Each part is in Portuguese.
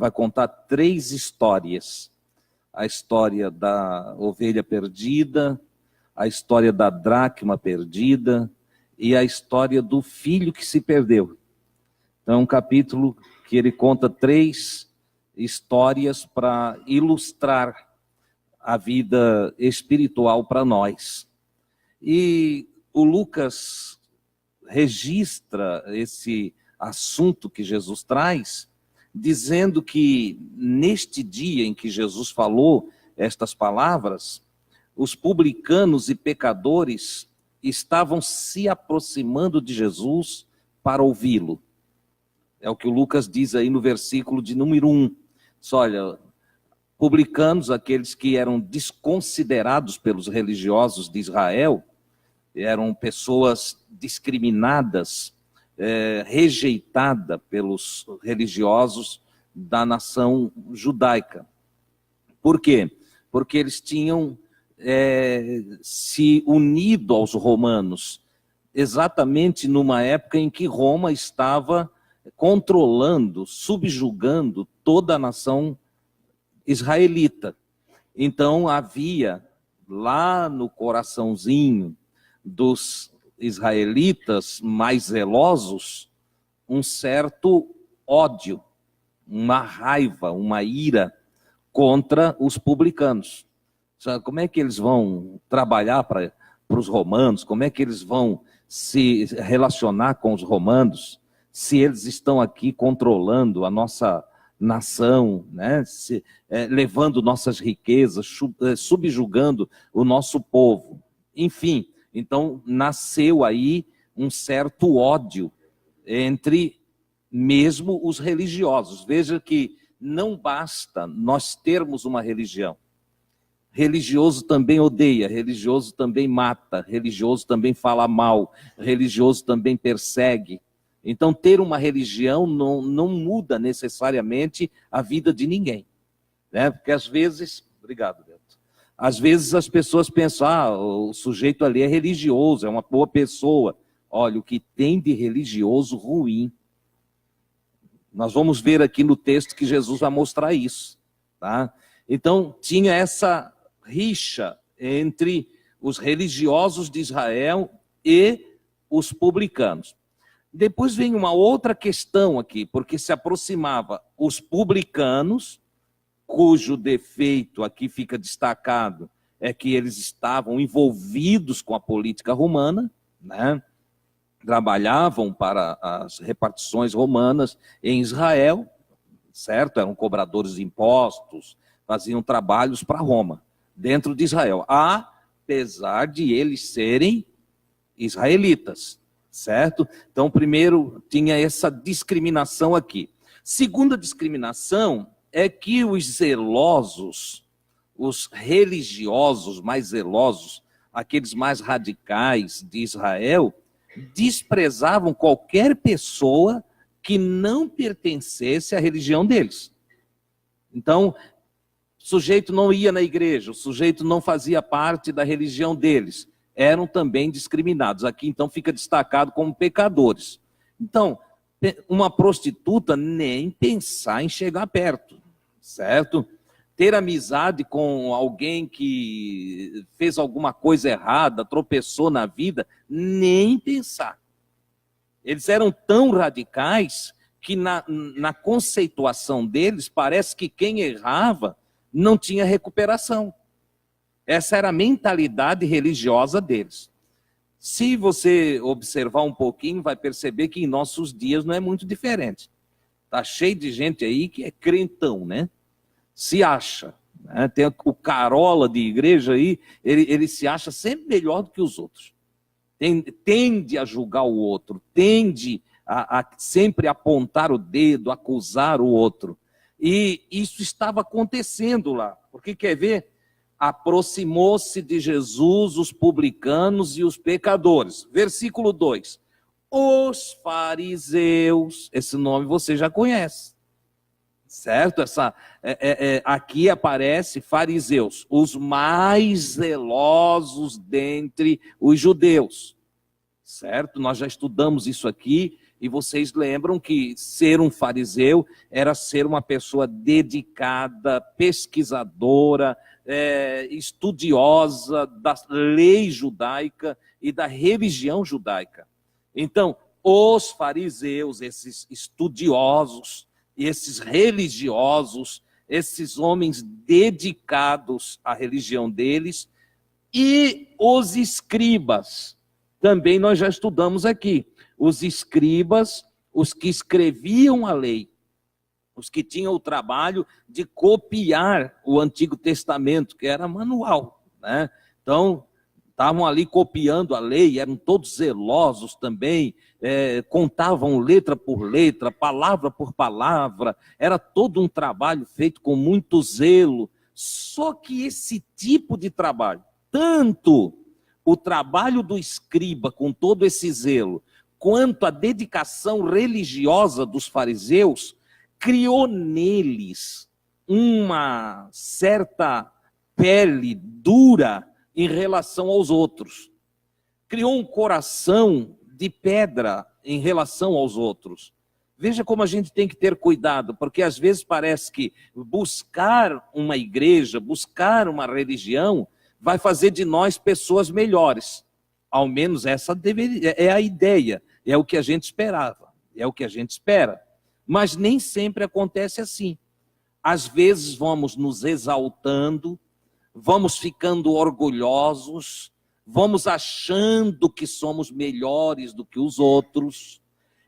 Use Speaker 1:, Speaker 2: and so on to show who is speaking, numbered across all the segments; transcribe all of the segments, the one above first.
Speaker 1: vai contar 3 histórias. A história da ovelha perdida, a história da dracma perdida e a história do filho que se perdeu. Então, é um capítulo que ele conta 3 histórias para ilustrar a vida espiritual para nós. E o Lucas registra esse assunto que Jesus traz, dizendo que neste dia em que Jesus falou estas palavras, os publicanos e pecadores estavam se aproximando de Jesus para ouvi-lo. É o que o Lucas diz aí no versículo de número 1. Diz, olha, publicanos, aqueles que eram desconsiderados pelos religiosos de Israel, eram pessoas discriminadas, rejeitada pelos religiosos da nação judaica. Por quê? Porque eles tinham se unido aos romanos, exatamente numa época em que Roma estava controlando, subjugando toda a nação israelita. Então havia lá no coraçãozinho dos israelitas mais zelosos um certo ódio, uma raiva, uma ira contra os publicanos. Como é que eles vão trabalhar para os romanos? Como é que eles vão se relacionar com os romanos se eles estão aqui controlando a nossa nação, né? Levando nossas riquezas, subjugando o nosso povo? Enfim, então nasceu aí um certo ódio entre mesmo os religiosos. Veja que não basta nós termos uma religião. Religioso também odeia, religioso também mata, religioso também fala mal, religioso também persegue. Então ter uma religião não muda necessariamente a vida de ninguém, né? Porque às vezes... Obrigado, Beto. Às vezes as pessoas pensam, o sujeito ali é religioso, é uma boa pessoa. Olha, o que tem de religioso ruim. Nós vamos ver aqui no texto que Jesus vai mostrar isso, tá? Então, tinha essa rixa entre os religiosos de Israel e os publicanos. Depois vem uma outra questão aqui, porque se aproximava os publicanos, cujo defeito aqui fica destacado, é que eles estavam envolvidos com a política romana, né? Trabalhavam para as repartições romanas em Israel, certo? Eram cobradores de impostos, faziam trabalhos para Roma, dentro de Israel, apesar de eles serem israelitas, certo? Então, primeiro, tinha essa discriminação aqui. Segunda discriminação é que os zelosos, os religiosos mais zelosos, aqueles mais radicais de Israel, desprezavam qualquer pessoa que não pertencesse à religião deles. Então, o sujeito não ia na igreja, o sujeito não fazia parte da religião deles, eram também discriminados. Aqui, então, fica destacado como pecadores. Então, uma prostituta nem pensar em chegar perto, certo? Ter amizade com alguém que fez alguma coisa errada, tropeçou na vida, nem pensar. Eles eram tão radicais que na conceituação deles, parece que quem errava não tinha recuperação. Essa era a mentalidade religiosa deles. Se você observar um pouquinho, vai perceber que em nossos dias não é muito diferente. Está cheio de gente aí que é crentão, né? Se acha, né? Tem o carola de igreja aí, ele se acha sempre melhor do que os outros. Tende a julgar o outro, tende a sempre apontar o dedo, acusar o outro. E isso estava acontecendo lá. Porque, quer ver? Aproximou-se de Jesus os publicanos e os pecadores. Versículo 2. Os fariseus, esse nome você já conhece, certo? Aqui aparece fariseus, os mais zelosos dentre os judeus, certo? Nós já estudamos isso aqui E vocês lembram que ser um fariseu era ser uma pessoa dedicada, pesquisadora, estudiosa da lei judaica e da religião judaica. Então, os fariseus, esses estudiosos, esses religiosos, esses homens dedicados à religião deles, e os escribas, também nós já estudamos aqui, os escribas, os que escreviam a lei, os que tinham o trabalho de copiar o Antigo Testamento, que era manual, né? Então, estavam ali copiando a lei, eram todos zelosos também, contavam letra por letra, palavra por palavra, era todo um trabalho feito com muito zelo. Só que esse tipo de trabalho, tanto o trabalho do escriba com todo esse zelo, quanto a dedicação religiosa dos fariseus, criou neles uma certa pele dura em relação aos outros. Criou um coração de pedra em relação aos outros. Veja como a gente tem que ter cuidado, porque às vezes parece que buscar uma igreja, buscar uma religião, vai fazer de nós pessoas melhores. Ao menos essa é a ideia, é o que a gente esperava, é o que a gente espera. Mas nem sempre acontece assim. Às vezes vamos nos exaltando, vamos ficando orgulhosos, vamos achando que somos melhores do que os outros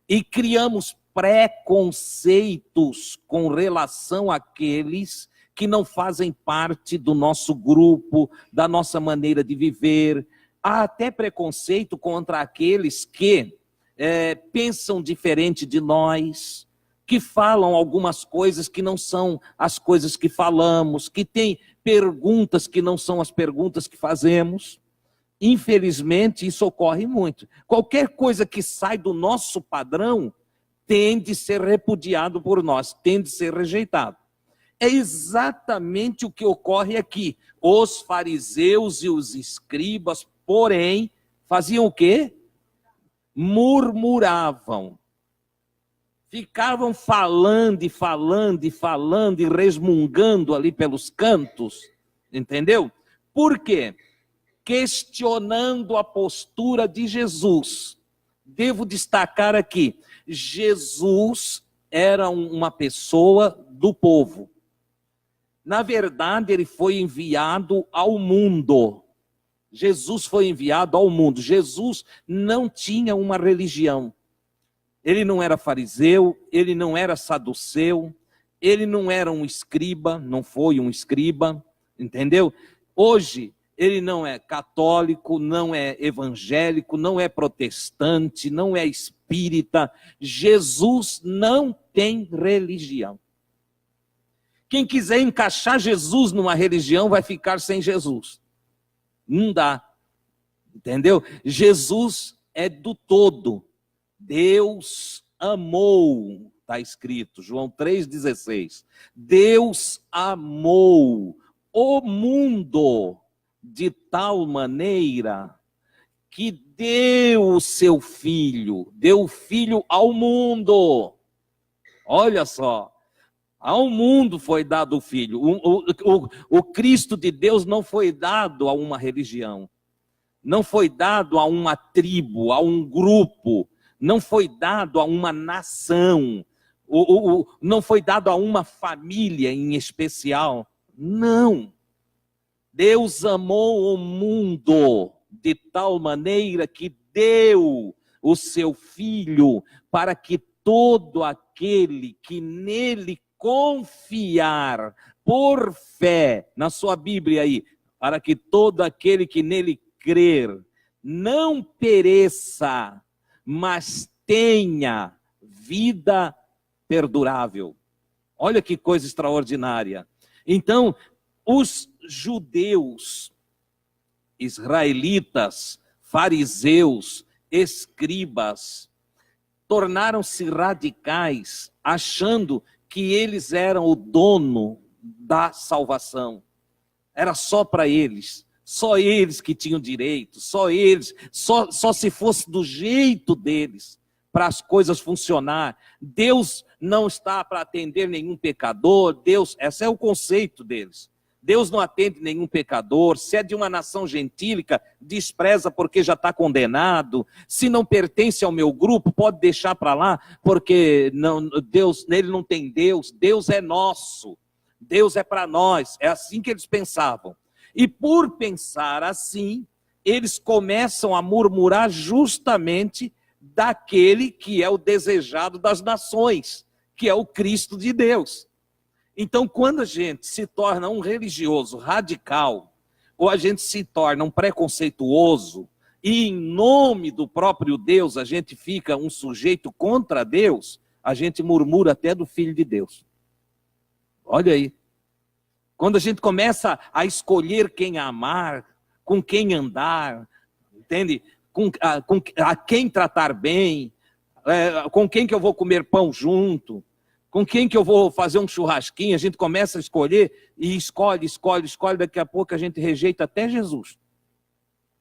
Speaker 1: e criamos preconceitos com relação àqueles que não fazem parte do nosso grupo, da nossa maneira de viver. Há até preconceito contra aqueles que pensam diferente de nós, que falam algumas coisas que não são as coisas que falamos, que têm perguntas que não são as perguntas que fazemos. Infelizmente, isso ocorre muito. Qualquer coisa que sai do nosso padrão tende a ser repudiado por nós, tende a ser rejeitado. É exatamente o que ocorre aqui. Os fariseus e os escribas, porém, faziam o quê? Murmuravam. Ficavam falando e falando e falando e resmungando ali pelos cantos, entendeu? Por quê? Questionando a postura de Jesus. Devo destacar aqui, Jesus era uma pessoa do povo. Na verdade, ele foi enviado ao mundo. Jesus foi enviado ao mundo. Jesus não tinha uma religião. Ele não era fariseu, ele não era saduceu, ele não era um escriba, não foi um escriba, entendeu? Hoje, ele não é católico, não é evangélico, não é protestante, não é espírita. Jesus não tem religião. Quem quiser encaixar Jesus numa religião vai ficar sem Jesus. Não dá, entendeu? Jesus é do todo. Deus amou, está escrito, João 3,16. Deus amou o mundo de tal maneira que deu o seu filho, deu o filho ao mundo. Olha só, ao mundo foi dado o filho. O Cristo de Deus não foi dado a uma religião, não foi dado a uma tribo, a um grupo, não foi dado a uma nação, não foi dado a uma família em especial. Não. Deus amou o mundo de tal maneira que deu o seu Filho para que todo aquele que nele confiar por fé, na sua Bíblia aí, para que todo aquele que nele crer não pereça, mas tenha vida perdurável. Olha que coisa extraordinária. Então, os judeus, israelitas, fariseus, escribas, tornaram-se radicais, achando que eles eram o dono da salvação. Era só para eles. Só eles que tinham direito, só eles, só se fosse do jeito deles. para as coisas funcionar. Deus não está para atender nenhum pecador. Esse é o conceito deles. Deus não atende nenhum pecador. Se é de uma nação gentílica, despreza porque já está condenado. Se não pertence ao meu grupo, pode deixar para lá, porque nele não tem Deus. Deus é nosso. Deus é para nós. É assim que eles pensavam. E por pensar assim, eles começam a murmurar justamente daquele que é o desejado das nações, que é o Cristo de Deus. Então, quando a gente se torna um religioso radical, ou a gente se torna um preconceituoso, e em nome do próprio Deus a gente fica um sujeito contra Deus, a gente murmura até do Filho de Deus. Olha aí. Quando a gente começa a escolher quem amar, com quem andar, entende? A quem tratar bem, com quem que eu vou comer pão junto, com quem que eu vou fazer um churrasquinho, a gente começa a escolher e escolhe, daqui a pouco a gente rejeita até Jesus.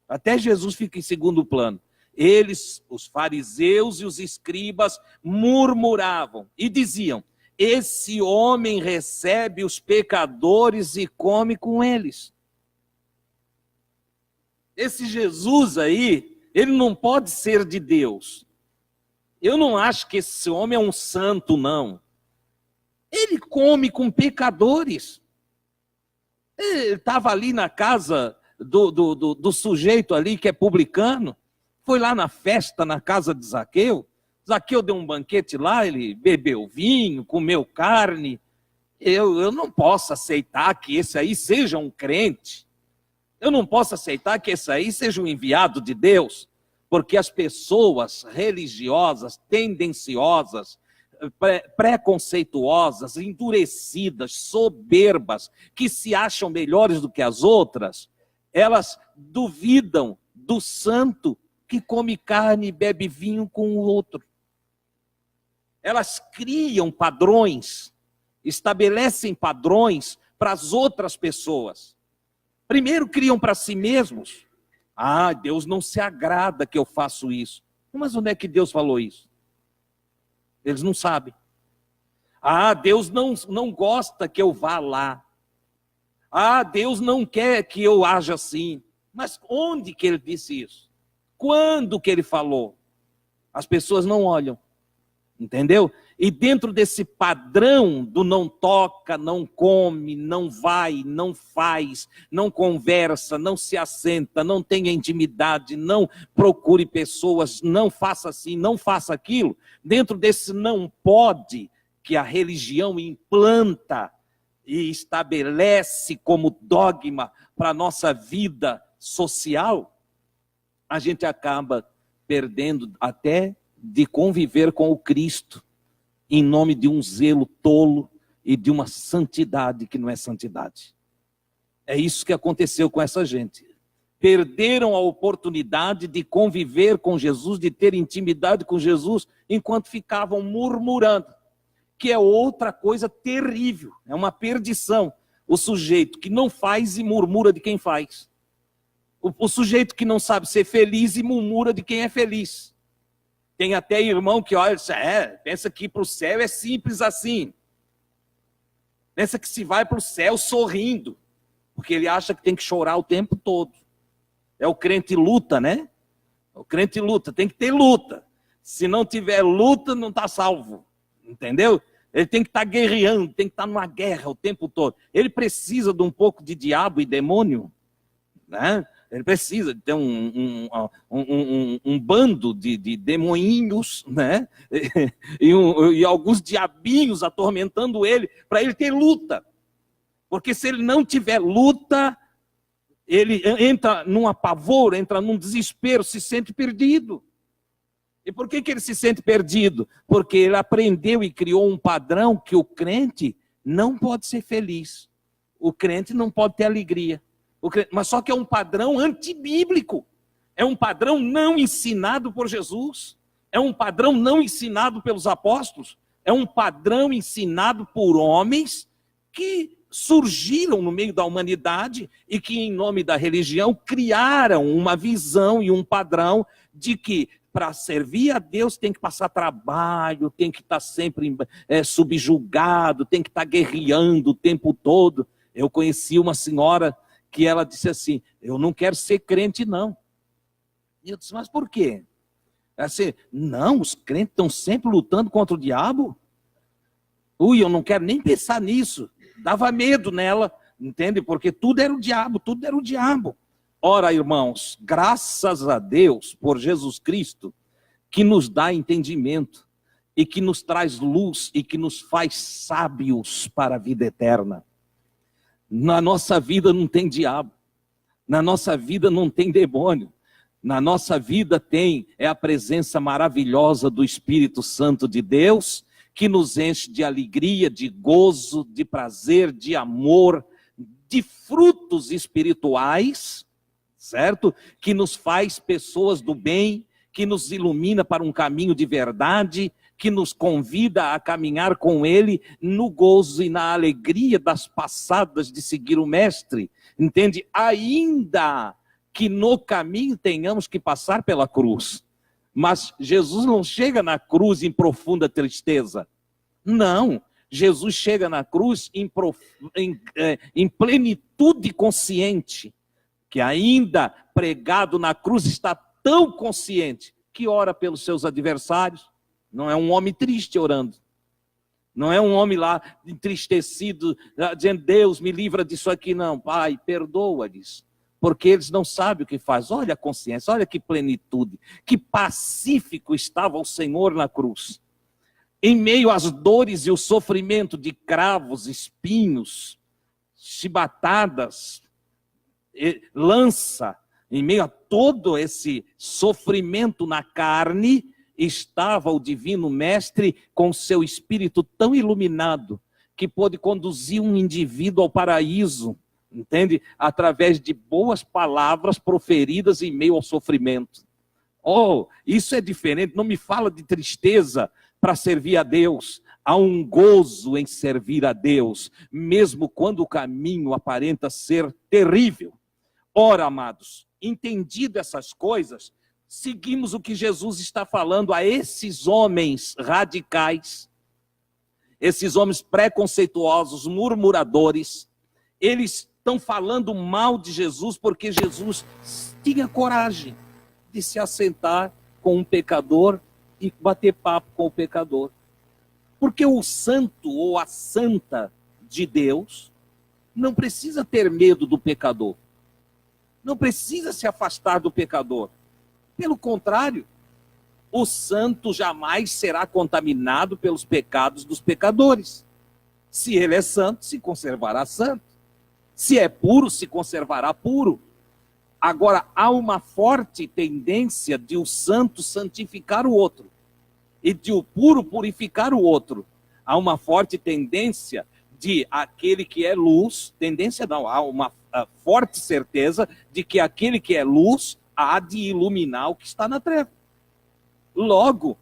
Speaker 1: Até Jesus fica em segundo plano. Eles, os fariseus e os escribas, murmuravam e diziam: esse homem recebe os pecadores e come com eles. Esse Jesus aí, ele não pode ser de Deus. Eu não acho que esse homem é um santo, não. Ele come com pecadores. Ele estava ali na casa do sujeito ali que é publicano. Foi lá na festa, na casa de Zaqueu. Zaqueu deu um banquete lá, ele bebeu vinho, comeu carne. Eu não posso aceitar que esse aí seja um crente. Eu não posso aceitar que esse aí seja um enviado de Deus. Porque as pessoas religiosas, tendenciosas, preconceituosas, endurecidas, soberbas, que se acham melhores do que as outras, elas duvidam do santo que come carne e bebe vinho com o outro. Elas criam padrões, estabelecem padrões para as outras pessoas. Primeiro criam para si mesmos. Deus não se agrada que eu faço isso. Mas onde é que Deus falou isso? Eles não sabem. Deus não gosta que eu vá lá. Deus não quer que eu haja assim. Mas onde que ele disse isso? Quando que ele falou? As pessoas não olham. Entendeu? E dentro desse padrão do não toca, não come, não vai, não faz, não conversa, não se assenta, não tenha intimidade, não procure pessoas, não faça assim, não faça aquilo, dentro desse não pode que a religião implanta e estabelece como dogma para a nossa vida social, a gente acaba perdendo até de conviver com o Cristo, em nome de um zelo tolo e de uma santidade que não é santidade. É isso que aconteceu com essa gente. Perderam a oportunidade de conviver com Jesus, de ter intimidade com Jesus, enquanto ficavam murmurando, que é outra coisa terrível, é uma perdição. O sujeito que não faz e murmura de quem faz. O sujeito que não sabe ser feliz e murmura de quem é feliz. Tem até irmão que olha e diz, pensa que para o céu é simples assim. Pensa que se vai para o céu sorrindo, porque ele acha que tem que chorar o tempo todo. É o crente luta, né? O crente luta, tem que ter luta. Se não tiver luta, não está salvo. Entendeu? Ele tem que estar guerreando, tem que estar numa guerra o tempo todo. Ele precisa de um pouco de diabo e demônio, né? Ele precisa de ter um bando de demoninhos, né? e alguns diabinhos atormentando ele, para ele ter luta. Porque se ele não tiver luta, ele entra num apavoro, entra num desespero, se sente perdido. E por que ele se sente perdido? Porque ele aprendeu e criou um padrão que o crente não pode ser feliz. O crente não pode ter alegria. Mas só que é um padrão antibíblico. É um padrão não ensinado por Jesus. É um padrão não ensinado pelos apóstolos. É um padrão ensinado por homens que surgiram no meio da humanidade e que, em nome da religião, criaram uma visão e um padrão de que para servir a Deus tem que passar trabalho, tem que estar sempre subjugado, tem que estar guerreando o tempo todo. Eu conheci uma senhora que ela disse assim, eu não quero ser crente não. E eu disse, mas por quê? Ela disse, não, os crentes estão sempre lutando contra o diabo. Ui, eu não quero nem pensar nisso. Dava medo nela, entende? Porque tudo era o diabo, tudo era o diabo. Ora, irmãos, graças a Deus por Jesus Cristo, que nos dá entendimento, e que nos traz luz, e que nos faz sábios para a vida eterna. Na nossa vida não tem diabo, na nossa vida não tem demônio, na nossa vida é a presença maravilhosa do Espírito Santo de Deus, que nos enche de alegria, de gozo, de prazer, de amor, de frutos espirituais, certo? Que nos faz pessoas do bem, que nos ilumina para um caminho de verdade, que nos convida a caminhar com Ele no gozo e na alegria das passadas de seguir o Mestre, entende? Ainda que no caminho tenhamos que passar pela cruz, mas Jesus não chega na cruz em profunda tristeza, não, Jesus chega na cruz em plenitude consciente, que ainda pregado na cruz está tão consciente que ora pelos seus adversários. Não é um homem triste orando, não é um homem lá entristecido, dizendo, Deus me livra disso aqui, não, Pai, perdoa-lhes, porque eles não sabem o que faz. Olha a consciência, olha que plenitude, que pacífico estava o Senhor na cruz, em meio às dores e o sofrimento de cravos, espinhos, chibatadas, lança, em meio a todo esse sofrimento na carne, estava o divino mestre com seu espírito tão iluminado, que pôde conduzir um indivíduo ao paraíso, entende? Através de boas palavras proferidas em meio ao sofrimento. Oh, isso é diferente, não me fala de tristeza para servir a Deus. Há um gozo em servir a Deus, mesmo quando o caminho aparenta ser terrível. Ora, amados, entendido essas coisas, seguimos o que Jesus está falando a esses homens radicais, esses homens preconceituosos, murmuradores. Eles estão falando mal de Jesus porque Jesus tinha coragem de se assentar com um pecador e bater papo com o pecador. Porque o santo ou a santa de Deus não precisa ter medo do pecador. Não precisa se afastar do pecador. Pelo contrário, o santo jamais será contaminado pelos pecados dos pecadores. Se ele é santo, se conservará santo. Se é puro, se conservará puro. Agora, há uma forte tendência de o santo santificar o outro e de o puro purificar o outro. Há uma forte tendência de aquele que é luz, tendência não, há uma forte certeza de que aquele que é luz há de iluminar o que está na treva. Logo,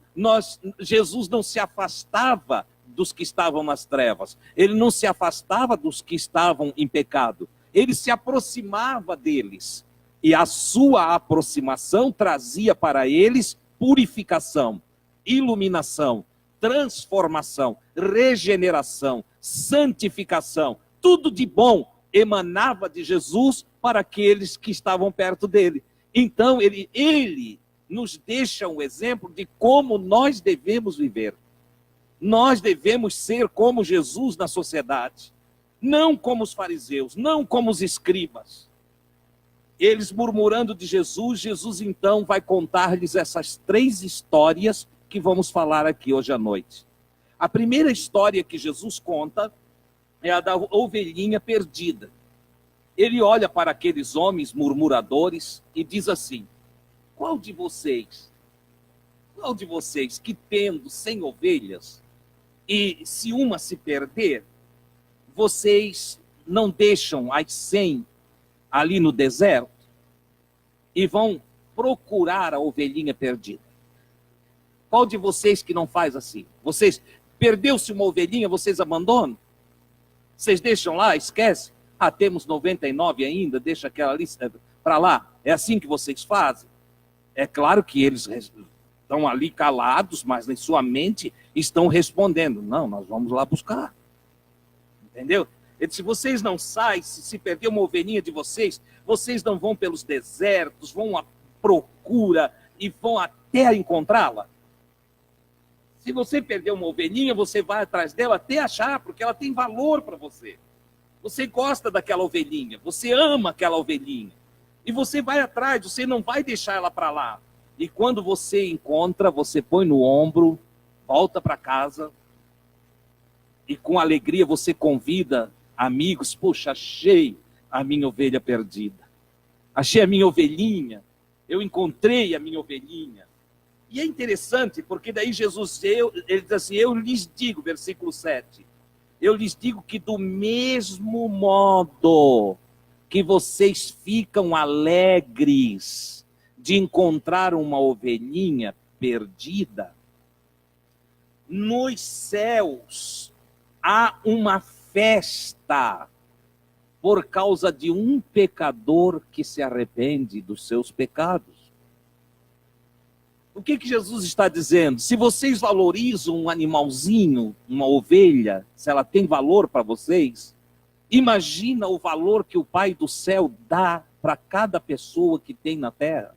Speaker 1: Jesus não se afastava dos que estavam nas trevas, ele não se afastava dos que estavam em pecado, ele se aproximava deles, e a sua aproximação trazia para eles purificação, iluminação, transformação, regeneração, santificação, tudo de bom emanava de Jesus para aqueles que estavam perto dele. Então ele nos deixa um exemplo de como nós devemos viver. Nós devemos ser como Jesus na sociedade, não como os fariseus, não como os escribas. Eles murmurando de Jesus, Jesus então vai contar-lhes essas 3 histórias que vamos falar aqui hoje à noite. A primeira história que Jesus conta é a da ovelhinha perdida. Ele olha para aqueles homens murmuradores e diz assim, qual de vocês que tendo 100 ovelhas, e se uma se perder, vocês não deixam as 100 ali no deserto e vão procurar a ovelhinha perdida? Qual de vocês que não faz assim? Vocês, perdeu-se uma ovelhinha, vocês abandonam? Vocês deixam lá, esquecem? Ah, temos 99 ainda, deixa aquela lista para lá. É assim que vocês fazem? É claro que eles estão ali calados, mas em sua mente estão respondendo. Não, nós vamos lá buscar. Entendeu? Ele disse, vocês não saem, se perder uma ovelhinha de vocês, vocês não vão pelos desertos, vão à procura e vão até encontrá-la. Se você perder uma ovelhinha, você vai atrás dela até achar, porque ela tem valor para você. Você gosta daquela ovelhinha, você ama aquela ovelhinha. E você vai atrás, você não vai deixar ela para lá. E quando você encontra, você põe no ombro, volta para casa, e com alegria você convida amigos, poxa, achei a minha ovelha perdida. Achei a minha ovelhinha, eu encontrei a minha ovelhinha. E é interessante, porque daí Jesus, ele diz assim, eu lhes digo, versículo 7, eu lhes digo que do mesmo modo que vocês ficam alegres de encontrar uma ovelhinha perdida, nos céus há uma festa por causa de um pecador que se arrepende dos seus pecados. O que Jesus está dizendo? Se vocês valorizam um animalzinho, uma ovelha, se ela tem valor para vocês, imagina o valor que o Pai do céu dá para cada pessoa que tem na terra.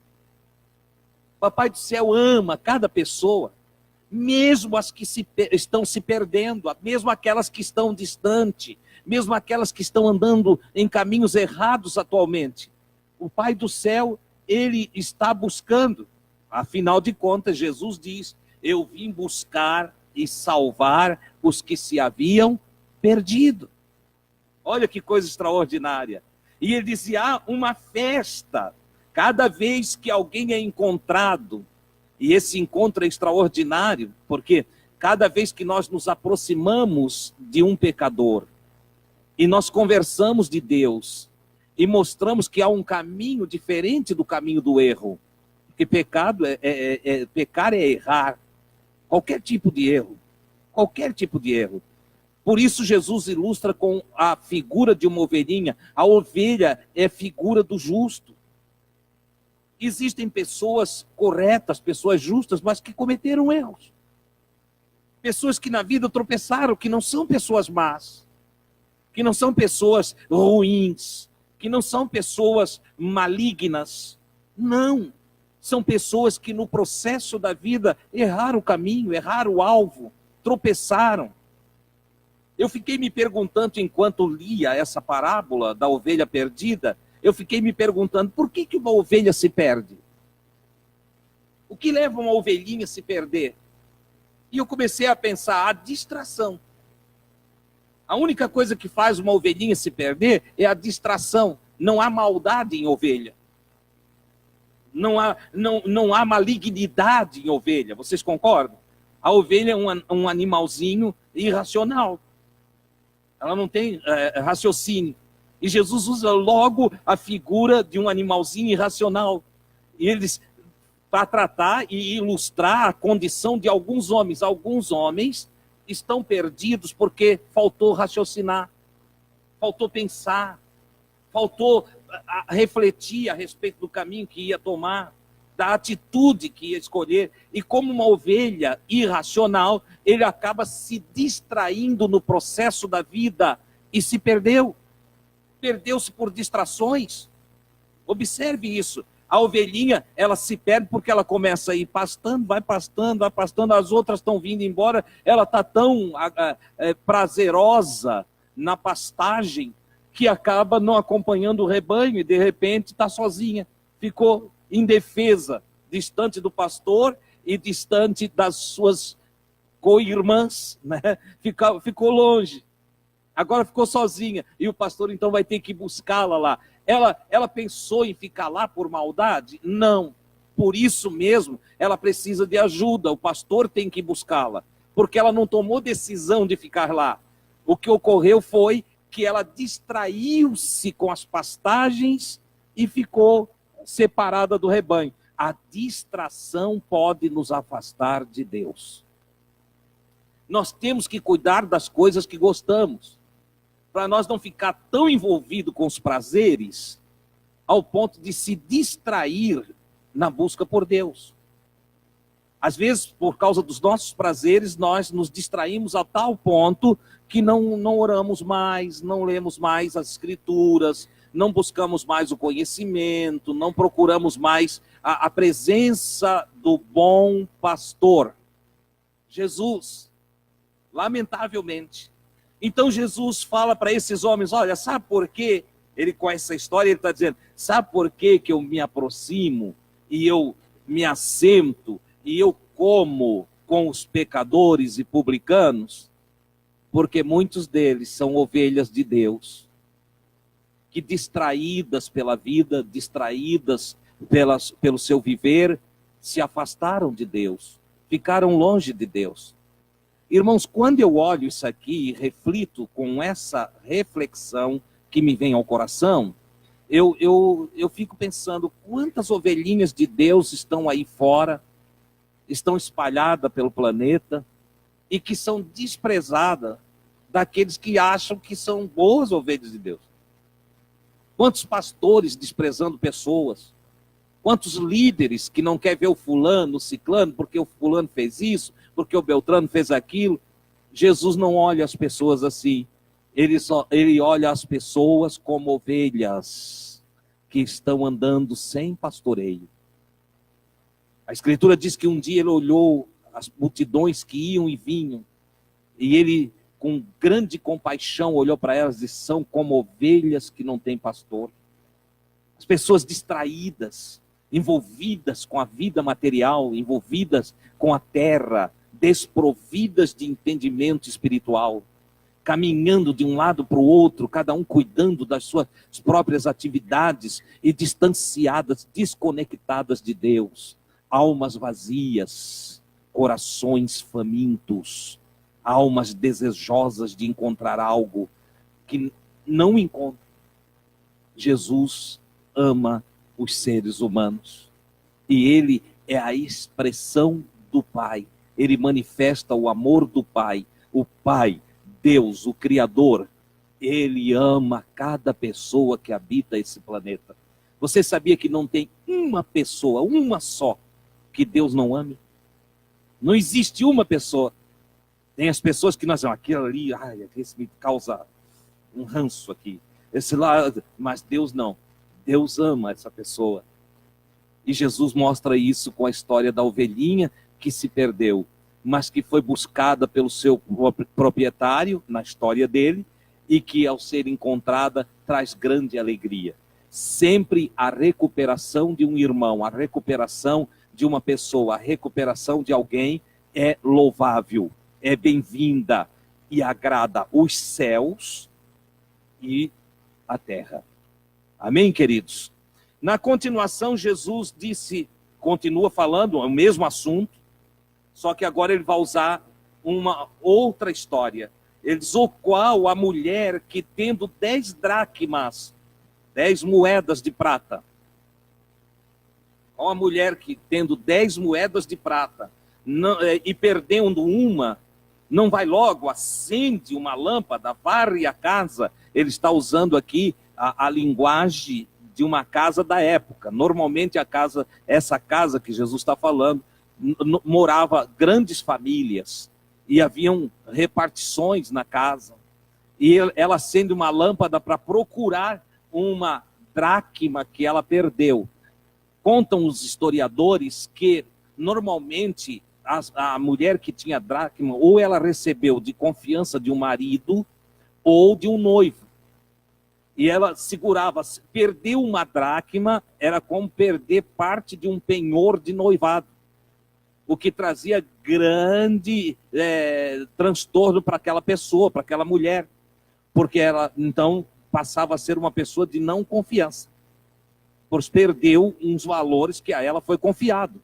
Speaker 1: O Papai do céu ama cada pessoa, mesmo as que estão se perdendo, mesmo aquelas que estão distantes, mesmo aquelas que estão andando em caminhos errados atualmente. O Pai do céu, ele está buscando. Afinal de contas, Jesus diz, eu vim buscar e salvar os que se haviam perdido. Olha que coisa extraordinária. E ele dizia, há uma festa, cada vez que alguém é encontrado, e esse encontro é extraordinário, porque cada vez que nós nos aproximamos de um pecador, e nós conversamos de Deus, e mostramos que há um caminho diferente do caminho do erro, porque pecar é errar, qualquer tipo de erro, qualquer tipo de erro. Por isso Jesus ilustra com a figura de uma ovelhinha. A ovelha é figura do justo. Existem pessoas corretas, pessoas justas, mas que cometeram erros. Pessoas que na vida tropeçaram, que não são pessoas más, que não são pessoas ruins, que não são pessoas malignas. Não. São pessoas que no processo da vida erraram o caminho, erraram o alvo, tropeçaram. Eu fiquei me perguntando, enquanto lia essa parábola da ovelha perdida, eu fiquei me perguntando, por que uma ovelha se perde? O que leva uma ovelhinha a se perder? E eu comecei a pensar, a distração. A única coisa que faz uma ovelhinha se perder é a distração. Não há maldade em ovelha. Não há malignidade em ovelha, vocês concordam? A ovelha é um animalzinho irracional. Ela não tem raciocínio. E Jesus usa logo a figura de um animalzinho irracional. E eles, para tratar e ilustrar a condição de alguns homens. Alguns homens estão perdidos porque faltou raciocinar, faltou pensar, faltou refletir a respeito do caminho que ia tomar, da atitude que ia escolher. E como uma ovelha irracional, ele acaba se distraindo no processo da vida e se perdeu. Perdeu-se por distrações. Observe isso. A ovelhinha, ela se perde porque ela começa a ir pastando, vai pastando, as outras estão vindo embora, ela está tão prazerosa na pastagem que acaba não acompanhando o rebanho e de repente está sozinha. Ficou indefesa, distante do pastor e distante das suas co-irmãs, né? Ficou longe. Agora ficou sozinha e o pastor então vai ter que buscá-la lá. Ela pensou em ficar lá por maldade? Não. Por isso mesmo, ela precisa de ajuda. O pastor tem que buscá-la, porque ela não tomou decisão de ficar lá. O que ocorreu foi que ela distraiu-se com as pastagens e ficou separada do rebanho. A distração pode nos afastar de Deus. Nós temos que cuidar das coisas que gostamos, para nós não ficar tão envolvido com os prazeres, ao ponto de se distrair na busca por Deus. Às vezes, por causa dos nossos prazeres, nós nos distraímos a tal ponto que não oramos mais, não lemos mais as Escrituras, não buscamos mais o conhecimento, não procuramos mais a presença do bom pastor, Jesus, lamentavelmente. Então Jesus fala para esses homens, olha, sabe por quê? Ele com essa história, ele está dizendo, sabe por quê que eu me aproximo e eu me assento e eu como com os pecadores e publicanos? Porque muitos deles são ovelhas de Deus, que distraídas pela vida, distraídas pelo seu viver, se afastaram de Deus, ficaram longe de Deus. Irmãos, quando eu olho isso aqui e reflito com essa reflexão que me vem ao coração, eu fico pensando quantas ovelhinhas de Deus estão aí fora, estão espalhadas pelo planeta e que são desprezadas daqueles que acham que são boas ovelhas de Deus. Quantos pastores desprezando pessoas, quantos líderes que não querem ver o fulano, o ciclano, porque o fulano fez isso, porque o Beltrano fez aquilo. Jesus não olha as pessoas assim. Ele olha as pessoas como ovelhas que estão andando sem pastoreio. A Escritura diz que um dia ele olhou as multidões que iam e vinham, e ele, com grande compaixão, olhou para elas e disse, são como ovelhas que não têm pastor. As pessoas distraídas, envolvidas com a vida material, envolvidas com a terra, desprovidas de entendimento espiritual, caminhando de um lado para o outro, cada um cuidando das suas próprias atividades e distanciadas, desconectadas de Deus. Almas vazias, corações famintos, almas desejosas de encontrar algo que não encontram. Jesus ama os seres humanos e ele é a expressão do Pai. Ele manifesta o amor do Pai. O Pai, Deus, o Criador, ele ama cada pessoa que habita esse planeta. Você sabia que não tem uma pessoa, uma só, que Deus não ame? Não existe uma pessoa. Tem as pessoas que nós dizemos, aquilo ali, esse me causa um ranço aqui. Esse lá, mas Deus não. Deus ama essa pessoa. E Jesus mostra isso com a história da ovelhinha que se perdeu, mas que foi buscada pelo seu proprietário, na história dele, e que ao ser encontrada traz grande alegria. Sempre a recuperação de um irmão, a recuperação de uma pessoa, a recuperação de alguém é louvável, é bem-vinda e agrada os céus e a terra. Amém, queridos? Na continuação, Jesus continua falando o mesmo assunto, só que agora ele vai usar uma outra história. Ele diz, o qual a mulher que tendo 10 dracmas, 10 moedas de prata, qual a mulher que tendo 10 moedas de prata e perdendo uma, não vai logo, acende uma lâmpada, varre a casa. Ele está usando aqui a linguagem de uma casa da época. Normalmente essa casa que Jesus está falando, morava grandes famílias e haviam repartições na casa. E ela acende uma lâmpada para procurar uma dracma que ela perdeu. Contam os historiadores que normalmente a mulher que tinha dracma, ou ela recebeu de confiança de um marido ou de um noivo. E ela segurava, perdeu uma dracma, era como perder parte de um penhor de noivado, o que trazia grande transtorno para aquela pessoa, para aquela mulher, porque ela então passava a ser uma pessoa de não confiança, pois perdeu uns valores que a ela foi confiado.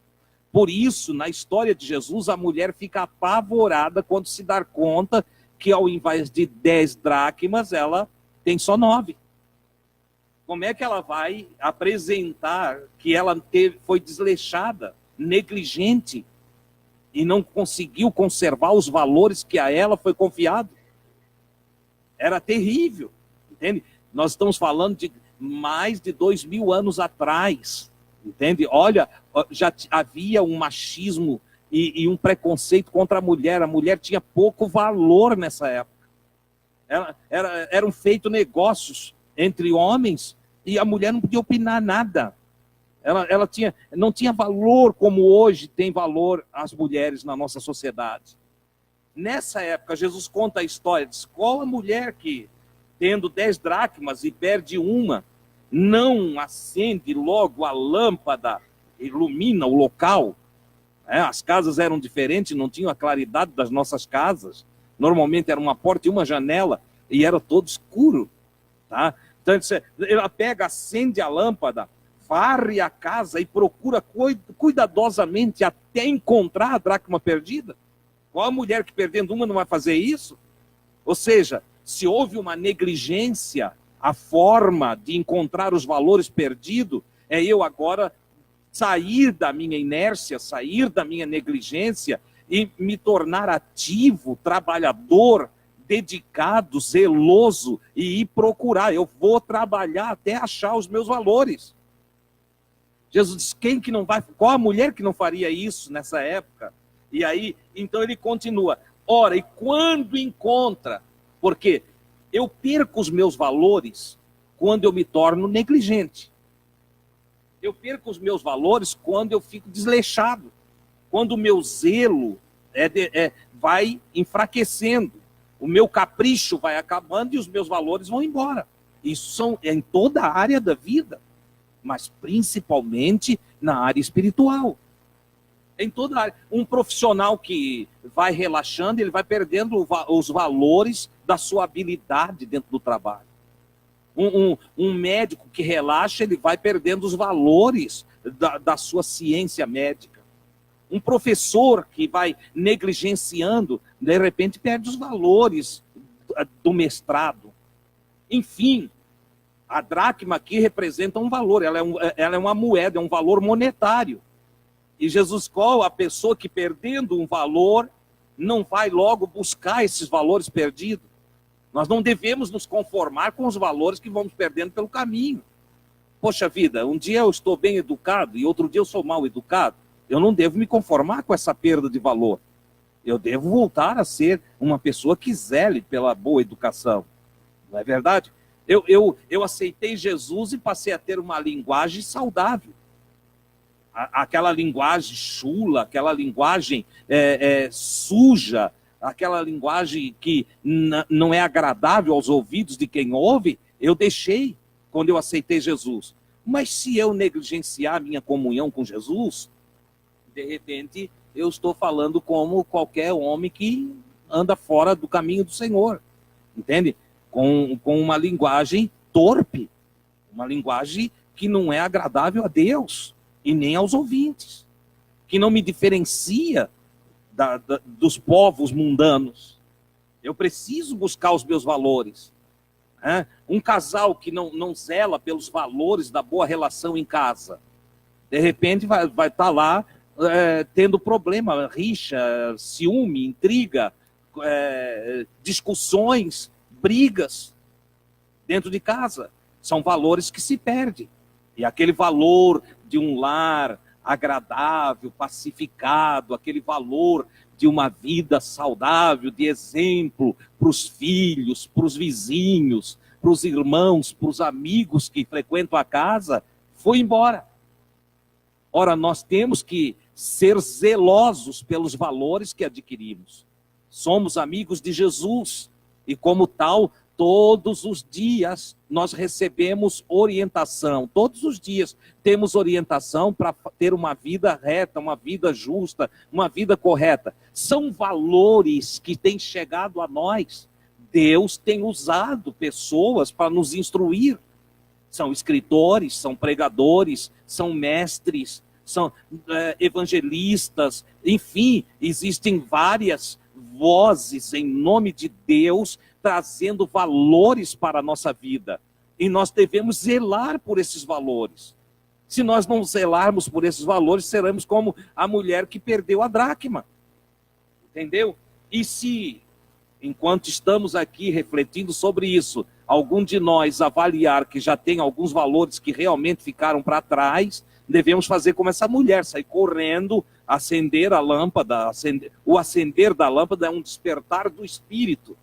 Speaker 1: Por isso, na história de Jesus, a mulher fica apavorada quando se dá conta que ao invés de 10 dracmas, ela tem só 9. Como é que ela vai apresentar que ela foi desleixada, negligente, e não conseguiu conservar os valores que a ela foi confiado? Era terrível, entende? Nós estamos falando de mais de 2000 anos atrás, entende? Olha, já havia um machismo e um preconceito contra a mulher. A mulher tinha pouco valor nessa época. Eram feitos negócios entre homens e a mulher não podia opinar nada. Ela não tinha valor como hoje tem valor as mulheres na nossa sociedade. Nessa época, Jesus conta a história, diz, qual a mulher que, tendo 10 dracmas e perde uma, não acende logo a lâmpada, ilumina o local? As casas eram diferentes, não tinham a claridade das nossas casas. Normalmente era uma porta e uma janela, e era todo escuro. Tá? Então ela pega, acende a lâmpada, varre a casa e procura cuidadosamente até encontrar a dracma perdida. Qual a mulher que perdendo uma não vai fazer isso? Ou seja, se houve uma negligência, a forma de encontrar os valores perdidos é eu agora sair da minha inércia, sair da minha negligência e me tornar ativo, trabalhador, dedicado, zeloso e ir procurar. Eu vou trabalhar até achar os meus valores. Jesus diz, qual a mulher que não faria isso nessa época? E aí, então ele continua, ora, e quando encontra? Porque eu perco os meus valores quando eu me torno negligente. Eu perco os meus valores quando eu fico desleixado. Quando o meu zelo vai enfraquecendo. O meu capricho vai acabando e os meus valores vão embora. Isso é em toda a área da vida, mas principalmente na área espiritual. Em toda a área. Um profissional que vai relaxando, ele vai perdendo os valores da sua habilidade dentro do trabalho. Um médico que relaxa, ele vai perdendo os valores da sua ciência médica. Um professor que vai negligenciando, de repente perde os valores do mestrado. Enfim, a dracma aqui representa um valor, ela é uma moeda, é um valor monetário. E Jesus, qual a pessoa que perdendo um valor, não vai logo buscar esses valores perdidos? Nós não devemos nos conformar com os valores que vamos perdendo pelo caminho. Poxa vida, um dia eu estou bem educado e outro dia eu sou mal educado. Eu não devo me conformar com essa perda de valor. Eu devo voltar a ser uma pessoa que zele pela boa educação. Não é verdade? Eu aceitei Jesus e passei a ter uma linguagem saudável. Aquela linguagem chula, aquela linguagem suja, aquela linguagem que não é agradável aos ouvidos de quem ouve, eu deixei quando eu aceitei Jesus. Mas se eu negligenciar a minha comunhão com Jesus, de repente eu estou falando como qualquer homem que anda fora do caminho do Senhor, entende? Com uma linguagem torpe, uma linguagem que não é agradável a Deus e nem aos ouvintes, que não me diferencia dos povos mundanos. Eu preciso buscar os meus valores. Um casal que não zela pelos valores da boa relação em casa, de repente vai estar lá tendo problema, rixa, ciúme, intriga, discussões, brigas dentro de casa. São valores que se perdem. E aquele valor de um lar agradável, pacificado, aquele valor de uma vida saudável, de exemplo para os filhos, para os vizinhos, para os irmãos, para os amigos que frequentam a casa, foi embora. Ora, nós temos que ser zelosos pelos valores que adquirimos. Somos amigos de Jesus e, como tal, todos os dias nós recebemos orientação. Todos os dias temos orientação para ter uma vida reta, uma vida justa, uma vida correta. São valores que têm chegado a nós. Deus tem usado pessoas para nos instruir. São escritores, são pregadores, são mestres, são evangelistas. Enfim, existem várias vozes em nome de Deus trazendo valores para a nossa vida. E nós devemos zelar por esses valores. Se nós não zelarmos por esses valores, seremos como a mulher que perdeu a dracma. Entendeu? E se, enquanto estamos aqui refletindo sobre isso, algum de nós avaliar que já tem alguns valores que realmente ficaram para trás, devemos fazer como essa mulher, sair correndo, acender a lâmpada. O acender da lâmpada é um despertar do espírito,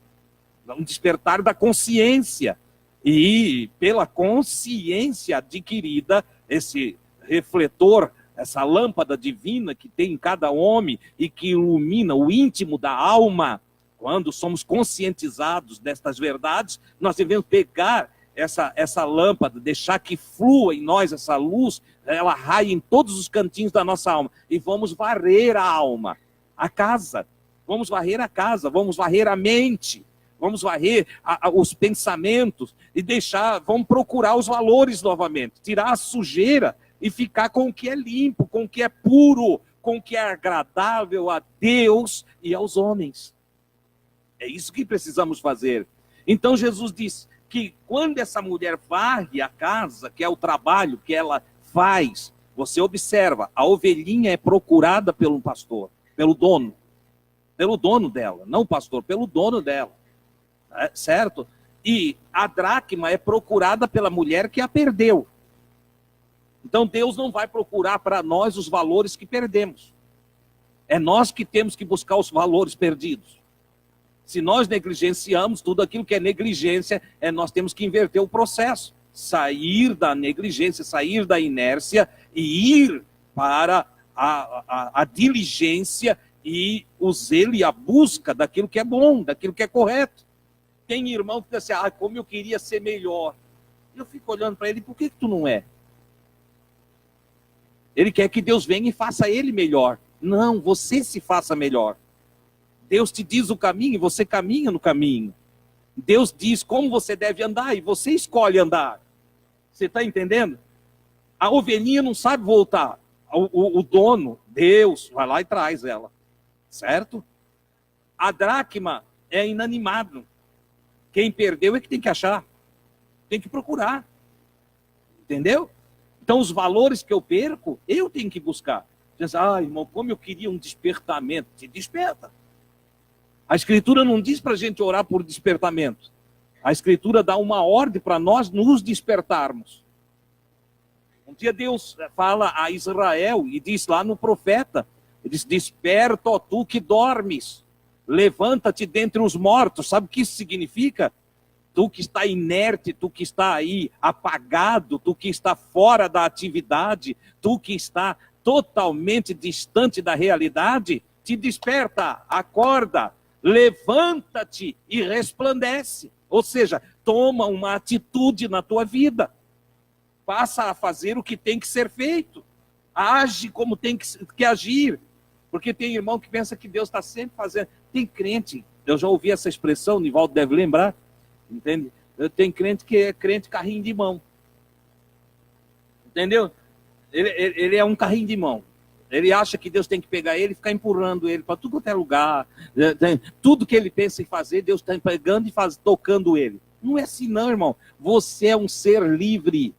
Speaker 1: um despertar da consciência. E pela consciência adquirida, esse refletor, essa lâmpada divina que tem em cada homem e que ilumina o íntimo da alma, quando somos conscientizados destas verdades, nós devemos pegar essa lâmpada, deixar que flua em nós essa luz, ela raia em todos os cantinhos da nossa alma, e vamos varrer a alma, a casa, vamos varrer a casa, vamos varrer a mente, vamos varrer os pensamentos, e vamos procurar os valores novamente, tirar a sujeira e ficar com o que é limpo, com o que é puro, com o que é agradável a Deus e aos homens. É isso que precisamos fazer. Então Jesus diz que quando essa mulher varre a casa, que é o trabalho que ela faz, você observa, a ovelhinha é procurada pelo pastor, pelo dono dela, não o pastor, pelo dono dela, certo? E a dracma é procurada pela mulher que a perdeu. Então Deus não vai procurar para nós os valores que perdemos. É nós que temos que buscar os valores perdidos. Se nós negligenciamos tudo aquilo que é negligência, nós temos que inverter o processo. Sair da negligência, sair da inércia e ir para a diligência e o zelo e a busca daquilo que é bom, daquilo que é correto. Tem irmão que diz assim, como eu queria ser melhor. Eu fico olhando para ele, por que tu não é? Ele quer que Deus venha e faça ele melhor. Não, você se faça melhor. Deus te diz o caminho e você caminha no caminho. Deus diz como você deve andar e você escolhe andar. Você está entendendo? A ovelhinha não sabe voltar. O dono, Deus, vai lá e traz ela. Certo? A dracma é inanimado. Quem perdeu é que tem que achar. Tem que procurar. Entendeu? Então os valores que eu perco, eu tenho que buscar. Diz, irmão, como eu queria um despertamento. Te desperta. A Escritura não diz para a gente orar por despertamento. A Escritura dá uma ordem para nós nos despertarmos. Um dia Deus fala a Israel e diz lá no profeta, ele diz, desperta, ó tu que dormes, levanta-te dentre os mortos. Sabe o que isso significa? Tu que está inerte, tu que está aí apagado, tu que está fora da atividade, tu que está totalmente distante da realidade, te desperta, acorda, levanta-te e resplandece. Ou seja, toma uma atitude na tua vida. Passa a fazer o que tem que ser feito. Age como tem que agir. Porque tem irmão que pensa que Deus está sempre fazendo. Tem crente, eu já ouvi essa expressão, o Nivaldo deve lembrar, entende? Tem crente que é crente carrinho de mão. Entendeu? Ele é um carrinho de mão. Ele acha que Deus tem que pegar ele e ficar empurrando ele para tudo quanto é lugar. Tudo que ele pensa em fazer, Deus está pegando e tocando ele. Não é assim não, irmão. Você é um ser livre.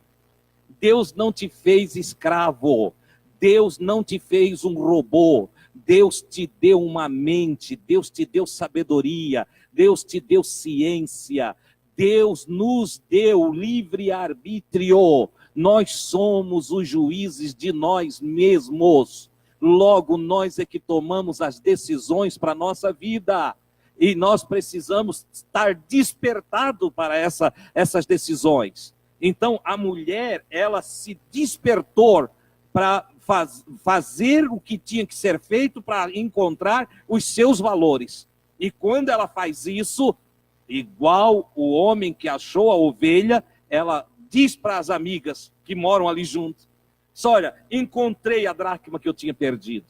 Speaker 1: Deus não te fez escravo. Deus não te fez um robô. Deus te deu uma mente. Deus te deu sabedoria. Deus te deu ciência. Deus nos deu livre-arbítrio. Nós somos os juízes de nós mesmos. Logo, nós é que tomamos as decisões para a nossa vida. E nós precisamos estar despertados para essas decisões. Então, a mulher, ela se despertou para fazer o que tinha que ser feito para encontrar os seus valores. E quando ela faz isso, igual o homem que achou a ovelha, ela diz para as amigas que moram ali junto, olha, encontrei a dracma que eu tinha perdido.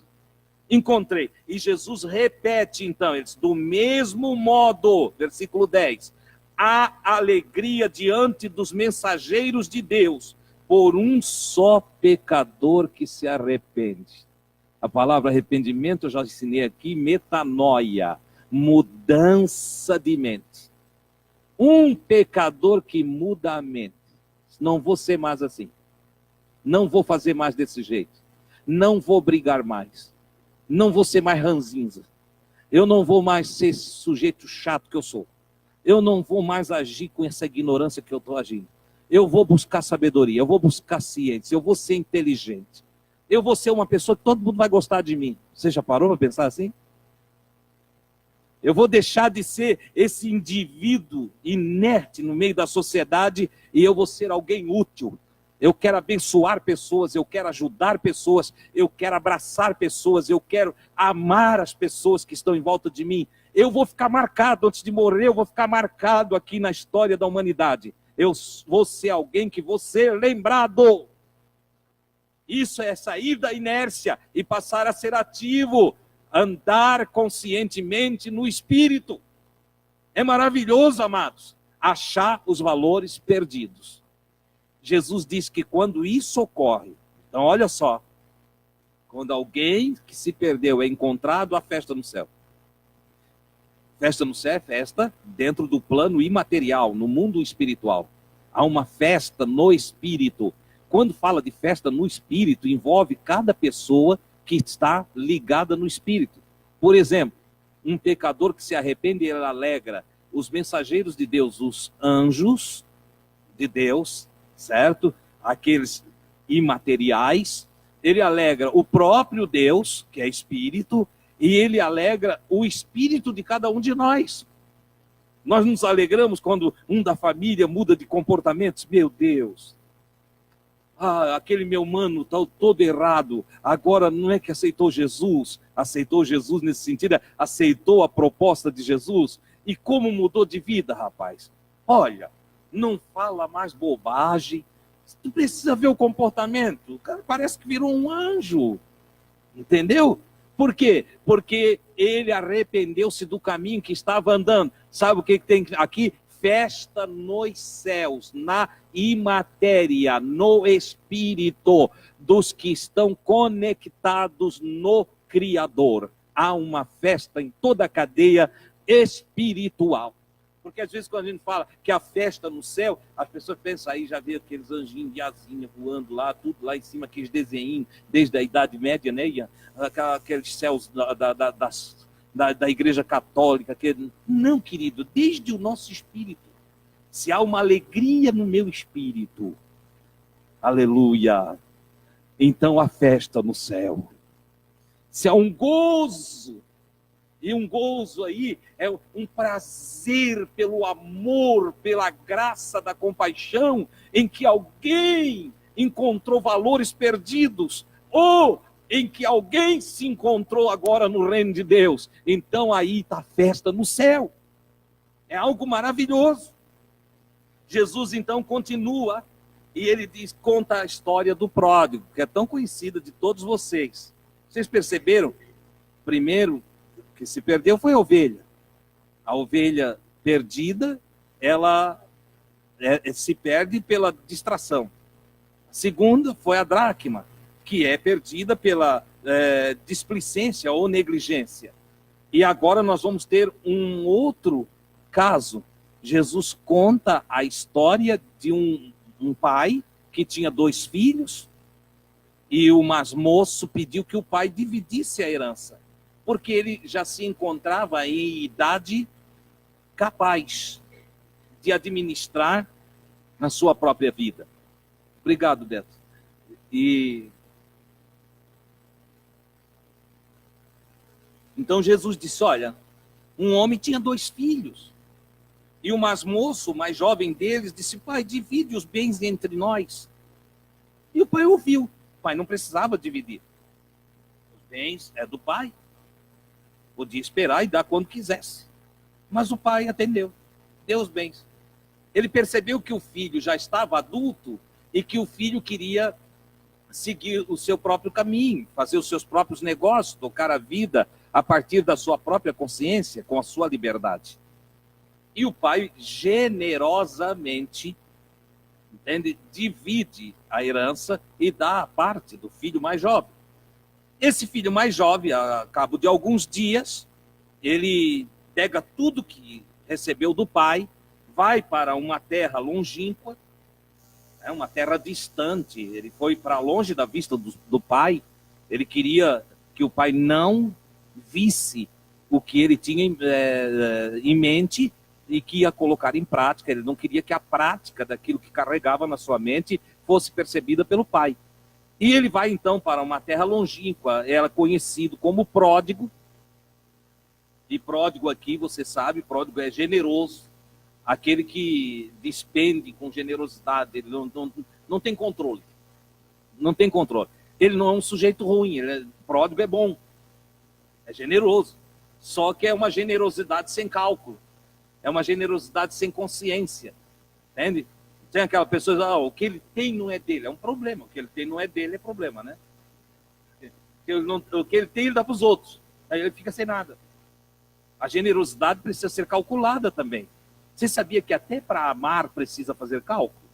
Speaker 1: Encontrei. E Jesus repete então, ele diz, do mesmo modo, versículo 10, há alegria diante dos mensageiros de Deus, por um só pecador que se arrepende. A palavra arrependimento, eu já ensinei aqui, metanoia, mudança de mente. Um pecador que muda a mente. Não vou ser mais assim. Não vou fazer mais desse jeito. Não vou brigar mais. Não vou ser mais ranzinza. Eu não vou mais ser esse sujeito chato que eu sou. Eu não vou mais agir com essa ignorância que eu estou agindo. eu vou buscar sabedoria, eu vou buscar ciência, eu vou ser inteligente. Eu vou ser uma pessoa que todo mundo vai gostar de mim. Você já parou para pensar assim? Eu vou deixar de ser esse indivíduo inerte no meio da sociedade e eu vou ser alguém útil. Eu quero abençoar pessoas, eu quero ajudar pessoas, eu quero abraçar pessoas, eu quero amar as pessoas que estão em volta de mim. Eu vou ficar marcado, antes de morrer, eu vou ficar marcado aqui na história da humanidade. Eu vou ser alguém que vou ser lembrado. Isso é sair da inércia e passar a ser ativo. Andar conscientemente no Espírito. É maravilhoso, amados, achar os valores perdidos. Jesus diz que quando isso ocorre, então olha só, quando alguém que se perdeu é encontrado, há festa no céu. Festa no céu é festa dentro do plano imaterial, no mundo espiritual. Há uma festa no Espírito. Quando fala de festa no Espírito, envolve cada pessoa que está ligada no Espírito. Por exemplo, um pecador que se arrepende, ele alegra os mensageiros de Deus, os anjos de Deus, certo? Aqueles imateriais. Ele alegra o próprio Deus, que é Espírito, e ele alegra o Espírito de cada um de nós. Nós nos alegramos quando um da família muda de comportamentos. Meu Deus! Aquele meu mano está todo errado, agora não é que aceitou Jesus nesse sentido, aceitou a proposta de Jesus, e como mudou de vida, rapaz. Olha, não fala mais bobagem, tu precisa ver o comportamento, o cara parece que virou um anjo, entendeu? Por quê? Porque ele arrependeu-se do caminho que estava andando. Sabe o que tem aqui? Festa nos céus, na imatéria, no espírito dos que estão conectados no Criador. Há uma festa em toda a cadeia espiritual. Porque às vezes quando a gente fala que a festa no céu, as pessoas pensam aí, já vê aqueles anjinhos de asinha voando lá, tudo lá em cima, aqueles desenhinhos desde a Idade Média, né? E aqueles céus da Igreja Católica. Não, querido, desde o nosso espírito. Se há uma alegria no meu espírito, aleluia, então há festa no céu. Se há um gozo, e um gozo aí é um prazer pelo amor, pela graça da compaixão, em que alguém encontrou valores perdidos, ou em que alguém se encontrou agora no reino de Deus. Então aí está a festa no céu. É algo maravilhoso. Jesus então continua e ele diz, conta a história do pródigo, que é tão conhecida de todos vocês. Vocês perceberam? Primeiro, que se perdeu foi a ovelha. A ovelha perdida, ela se perde pela distração. A segunda foi a dracma, que é perdida pela displicência ou negligência. E agora nós vamos ter um outro caso. Jesus conta a história de um pai que tinha 2 filhos, e o mais moço pediu que o pai dividisse a herança, porque ele já se encontrava em idade capaz de administrar na sua própria vida. Obrigado, Beto. Então Jesus disse, olha, um homem tinha 2 filhos, e o mais moço, o mais jovem deles, disse, pai, divide os bens entre nós. E o pai ouviu. O pai não precisava dividir. Os bens é do pai. Podia esperar e dar quando quisesse. Mas o pai atendeu. Deu os bens. Ele percebeu que o filho já estava adulto e que o filho queria seguir o seu próprio caminho, fazer os seus próprios negócios, tocar a vida a partir da sua própria consciência, com a sua liberdade. E o pai generosamente, entende, divide a herança e dá a parte do filho mais jovem. Esse filho mais jovem, a cabo de alguns dias, ele pega tudo que recebeu do pai, vai para uma terra longínqua, uma terra distante. Ele foi para longe da vista do pai. Ele queria que o pai não visse o que ele tinha em mente, e que ia colocar em prática. Ele não queria que a prática daquilo que carregava na sua mente fosse percebida pelo pai. E ele vai então para uma terra longínqua, ela conhecido como pródigo. E pródigo aqui, você sabe, pródigo é generoso, aquele que despende com generosidade, ele não tem controle. Não tem controle. Ele não é um sujeito ruim, pródigo é bom, é generoso. Só que é uma generosidade sem cálculo, é uma generosidade sem consciência, entende? Tem aquela pessoa que diz, o que ele tem não é dele, é um problema, o que ele tem não é dele, é problema, né? O que ele tem, ele dá para os outros, aí ele fica sem nada. A generosidade precisa ser calculada também. Você sabia que até para amar precisa fazer cálculo?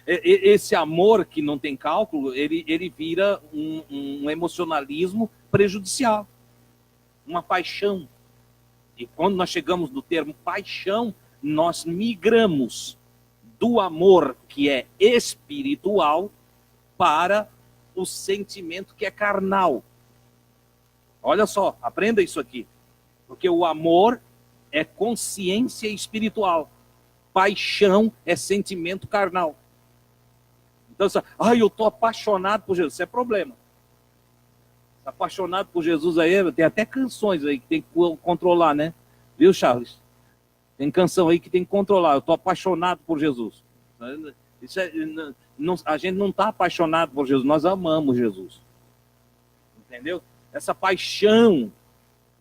Speaker 1: Esse amor que não tem cálculo, ele vira um emocionalismo prejudicial, uma paixão. E quando nós chegamos no termo paixão, nós migramos do amor que é espiritual para o sentimento que é carnal. Olha só, aprenda isso aqui. Porque o amor é consciência espiritual. Paixão é sentimento carnal. Então, eu estou apaixonado por Jesus. Isso é problema. Apaixonado por Jesus aí, tem até canções aí que tem que controlar, né? Viu, Charles? Tem canção aí que tem que controlar. Eu estou apaixonado por Jesus. Isso a gente não está apaixonado por Jesus, nós amamos Jesus. Entendeu? Essa paixão,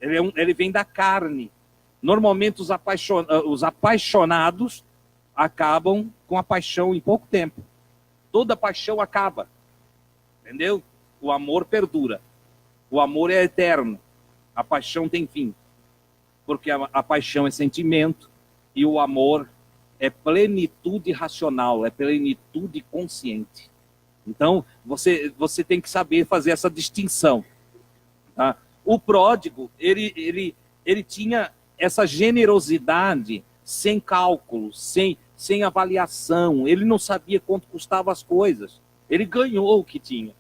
Speaker 1: ele vem da carne. Normalmente os apaixonados acabam com a paixão em pouco tempo. Toda paixão acaba. Entendeu? O amor perdura. O amor é eterno. A paixão tem fim. Porque a paixão é sentimento e o amor é plenitude racional, é plenitude consciente. Então, você tem que saber fazer essa distinção. Tá? O pródigo, ele tinha essa generosidade sem cálculo, sem avaliação. Ele não sabia quanto custavam as coisas. Ele ganhou o que tinha.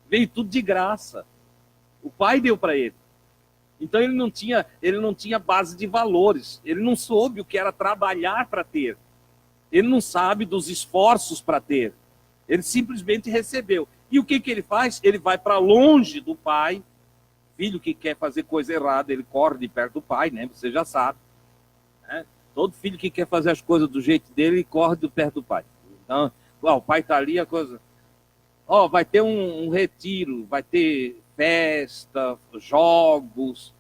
Speaker 1: Veio tudo de graça. O pai deu para ele. Então ele não tinha base de valores. Ele não soube o que era trabalhar para ter. Ele não sabe dos esforços para ter. Ele simplesmente recebeu. E o que ele faz? Ele vai para longe do pai. Filho que quer fazer coisa errada, ele corre de perto do pai, né? Você já sabe. Né? Todo filho que quer fazer as coisas do jeito dele, ele corre de perto do pai. Então, o pai está ali, a coisa... vai ter um retiro, vai ter festa, jogos,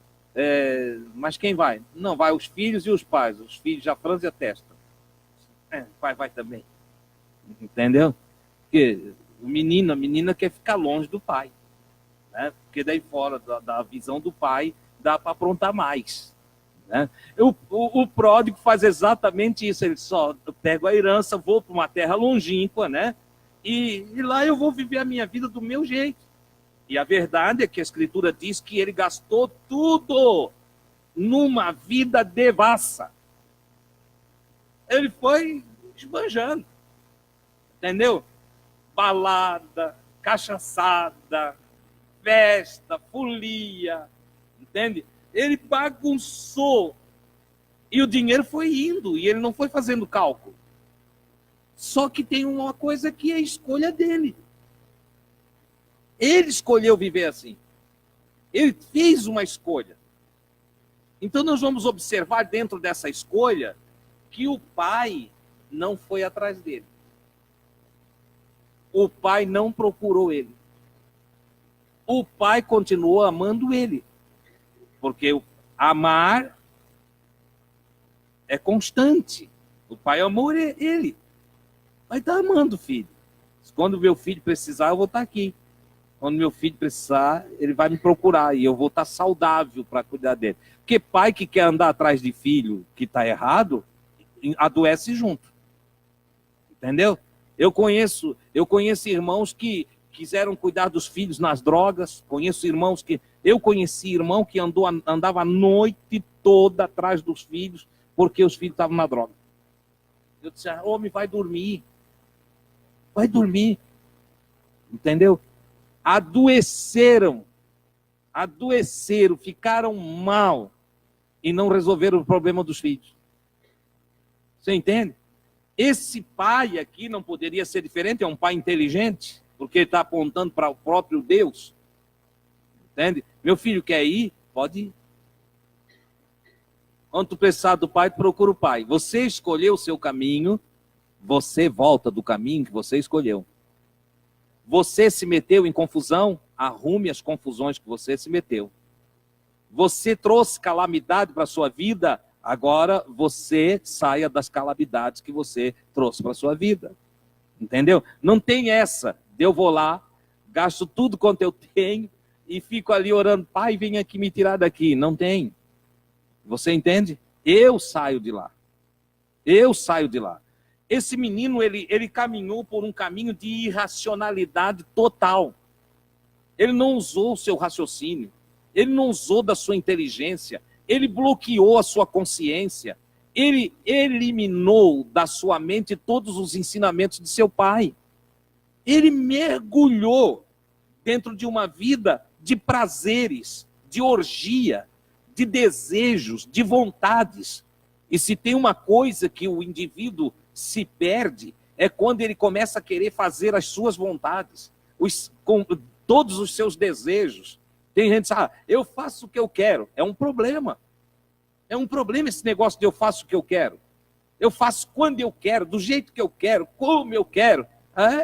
Speaker 1: mas quem vai? Não, vai os filhos e os pais. Os filhos já franzem a testa. O pai vai também. Entendeu? Porque a menina quer ficar longe do pai. Né? Porque daí fora da visão do pai, dá para aprontar mais. Né? O pródigo faz exatamente isso. Ele só pega a herança, vou para uma terra longínqua, né? E lá eu vou viver a minha vida do meu jeito. E a verdade é que a Escritura diz que ele gastou tudo numa vida devassa. Ele foi esbanjando. Entendeu? Balada, cachaçada, festa, folia. Entende? Ele bagunçou. E o dinheiro foi indo. E ele não foi fazendo cálculo. Só que tem uma coisa que é a escolha dele. Ele escolheu viver assim. Ele fez uma escolha. Então nós vamos observar dentro dessa escolha que o pai não foi atrás dele. O pai não procurou ele. O pai continuou amando ele. Porque amar é constante. O pai amou ele. Vai estar amando o filho. Quando meu filho precisar, eu vou estar aqui. Quando meu filho precisar, ele vai me procurar. E eu vou estar saudável para cuidar dele. Porque pai que quer andar atrás de filho que está errado, adoece junto. Entendeu? Eu conheço irmãos que quiseram cuidar dos filhos nas drogas. Eu conheci irmão que andava a noite toda atrás dos filhos, porque os filhos estavam na droga. Eu disse, homem, vai dormir. Vai dormir. Entendeu? Adoeceram, ficaram mal. e não resolveram o problema dos filhos. Você entende? Esse pai aqui não poderia ser diferente, é um pai inteligente, porque ele está apontando para o próprio Deus. Entende? Meu filho quer ir? Pode ir. Quando tu precisar do pai, tu procura o pai. Você escolheu o seu caminho, você volta do caminho que você escolheu. Você se meteu em confusão, arrume as confusões que você se meteu. Você trouxe calamidade para a sua vida, agora você saia das calamidades que você trouxe para a sua vida. Entendeu? Não tem essa. Eu vou lá, gasto tudo quanto eu tenho e fico ali orando, pai, vem aqui me tirar daqui. Não tem. Você entende? Eu saio de lá. Eu saio de lá. Esse menino, ele caminhou por um caminho de irracionalidade total. Ele não usou o seu raciocínio. Ele não usou da sua inteligência. Ele bloqueou a sua consciência. Ele eliminou da sua mente todos os ensinamentos de seu pai. Ele mergulhou dentro de uma vida de prazeres, de orgia, de desejos, de vontades. E se tem uma coisa que o indivíduo se perde, é quando ele começa a querer fazer as suas vontades, com todos os seus desejos. Tem gente que diz, eu faço o que eu quero. É um problema. É um problema esse negócio de eu faço o que eu quero. Eu faço quando eu quero, do jeito que eu quero, como eu quero.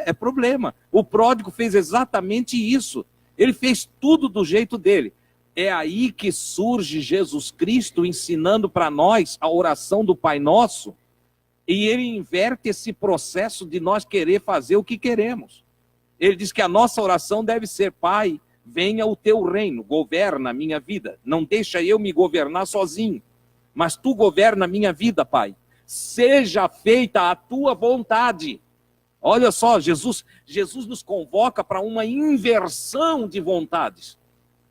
Speaker 1: É problema. O pródigo fez exatamente isso. Ele fez tudo do jeito dele. É aí que surge Jesus Cristo ensinando para nós a oração do Pai Nosso, e ele inverte esse processo de nós querer fazer o que queremos. Ele diz que a nossa oração deve ser, Pai, venha o teu reino, governa a minha vida. Não deixa eu me governar sozinho, mas tu governa a minha vida, Pai. Seja feita a tua vontade. Olha só, Jesus nos convoca para uma inversão de vontades.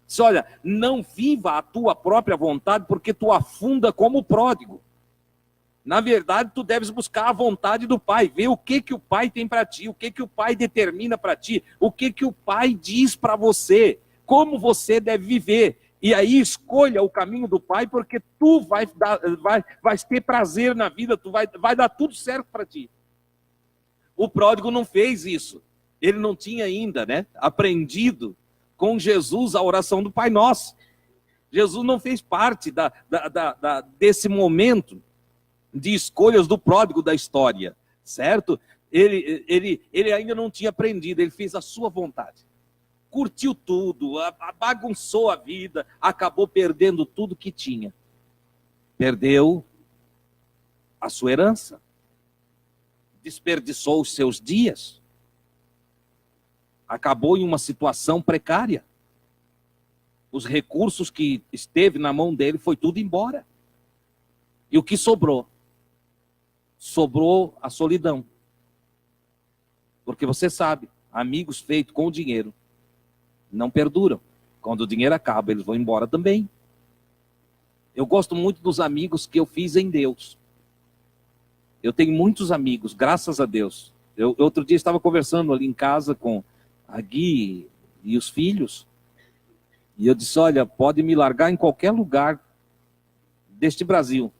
Speaker 1: Diz, olha, não viva a tua própria vontade, porque tu afunda como o pródigo. Na verdade, tu deves buscar a vontade do Pai, ver o que o Pai tem para ti, o que o Pai determina para ti, o que o Pai diz para você, como você deve viver. E aí escolha o caminho do Pai, porque tu vai ter prazer na vida, tu vai dar tudo certo para ti. O pródigo não fez isso. Ele não tinha ainda, aprendido com Jesus a oração do Pai Nosso. Jesus não fez parte desse momento de escolhas do pródigo da história, certo? Ele ainda não tinha aprendido, ele fez a sua vontade. Curtiu tudo, bagunçou a vida, acabou perdendo tudo que tinha. Perdeu a sua herança. Desperdiçou os seus dias. Acabou em uma situação precária. Os recursos que esteve na mão dele foi tudo embora. E o que sobrou? Sobrou a solidão. Porque você sabe, amigos feitos com o dinheiro não perduram. Quando o dinheiro acaba, eles vão embora também. Eu gosto muito dos amigos que eu fiz em Deus. Eu tenho muitos amigos, graças a Deus. Eu outro dia estava conversando ali em casa com a Gui e os filhos. E eu disse, olha, pode me largar em qualquer lugar deste Brasil.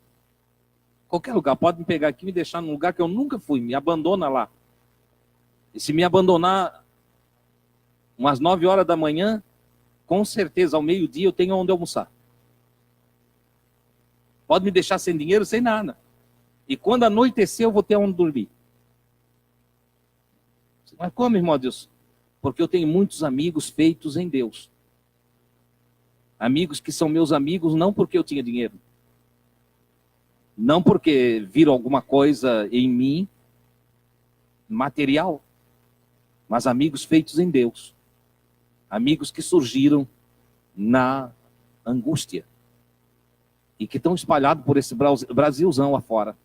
Speaker 1: Qualquer lugar, pode me pegar aqui e me deixar num lugar que eu nunca fui, me abandona lá. E se me abandonar umas 9 horas da manhã, com certeza ao meio-dia eu tenho onde almoçar. Pode me deixar sem dinheiro, sem nada. E quando anoitecer eu vou ter onde dormir. Mas como, irmão Deus? Porque eu tenho muitos amigos feitos em Deus. Amigos que são meus amigos não porque eu tinha dinheiro. Não porque viram alguma coisa em mim material, mas amigos feitos em Deus. Amigos que surgiram na angústia e que estão espalhados por esse Brasilzão afora.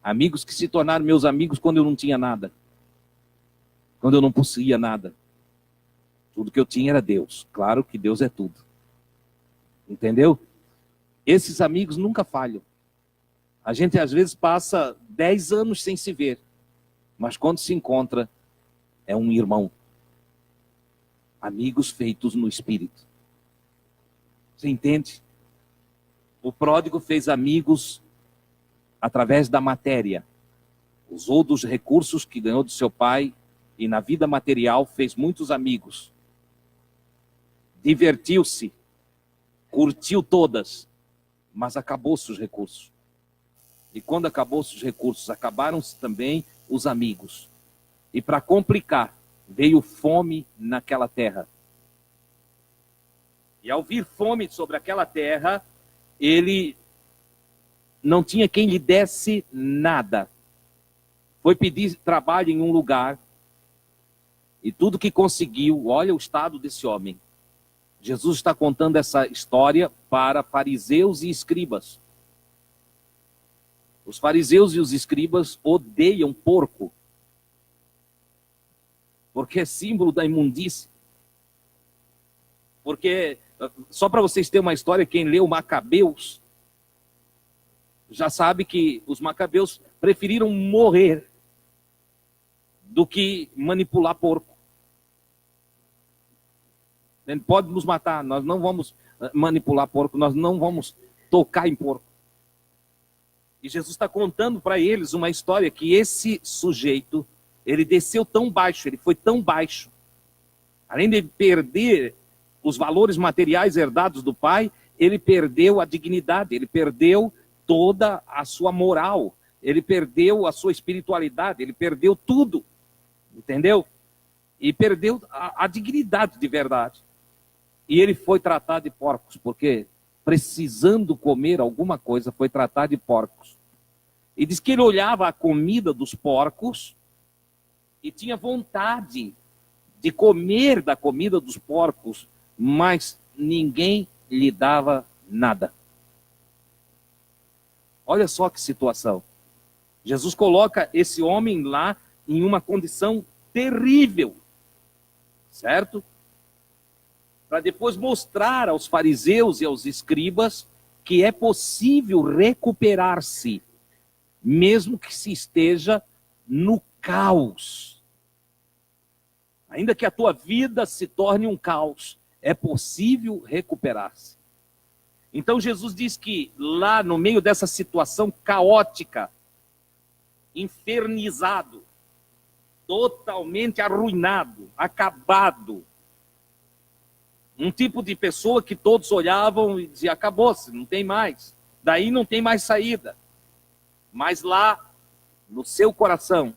Speaker 1: Amigos que se tornaram meus amigos quando eu não tinha nada. Quando eu não possuía nada. Tudo que eu tinha era Deus. Claro que Deus é tudo. Entendeu? Esses amigos nunca falham. A gente às vezes passa 10 anos sem se ver, mas quando se encontra, é um irmão. Amigos feitos no Espírito. Você entende? O pródigo fez amigos através da matéria. Usou dos recursos que ganhou do seu pai e na vida material fez muitos amigos. Divertiu-se, curtiu todas, mas acabou-se os recursos. E quando acabou-se os recursos, acabaram-se também os amigos. E para complicar, veio fome naquela terra. E ao vir fome sobre aquela terra, ele não tinha quem lhe desse nada. Foi pedir trabalho em um lugar, e tudo que conseguiu, olha o estado desse homem. Jesus está contando essa história para fariseus e escribas. Os fariseus e os escribas odeiam porco, porque é símbolo da imundície. Porque, só para vocês terem uma história, quem leu Macabeus, já sabe que os macabeus preferiram morrer do que manipular porco. Ele pode nos matar, nós não vamos manipular porco, nós não vamos tocar em porco. E Jesus está contando para eles uma história que esse sujeito, ele desceu tão baixo, ele foi tão baixo, além de perder os valores materiais herdados do pai, ele perdeu a dignidade, ele perdeu toda a sua moral, ele perdeu a sua espiritualidade, ele perdeu tudo, entendeu? E perdeu a dignidade de verdade. E ele foi tratado de porcos, porque precisando comer alguma coisa, foi tratado de porcos. E diz que ele olhava a comida dos porcos e tinha vontade de comer da comida dos porcos, mas ninguém lhe dava nada. Olha só que situação. Jesus coloca esse homem lá em uma condição terrível, certo? Para depois mostrar aos fariseus e aos escribas que é possível recuperar-se, mesmo que se esteja no caos. Ainda que a tua vida se torne um caos, é possível recuperar-se. Então Jesus diz que lá no meio dessa situação caótica, infernizado, totalmente arruinado, acabado, um tipo de pessoa que todos olhavam e diziam, acabou-se, não tem mais, daí não tem mais saída. Mas lá, no seu coração,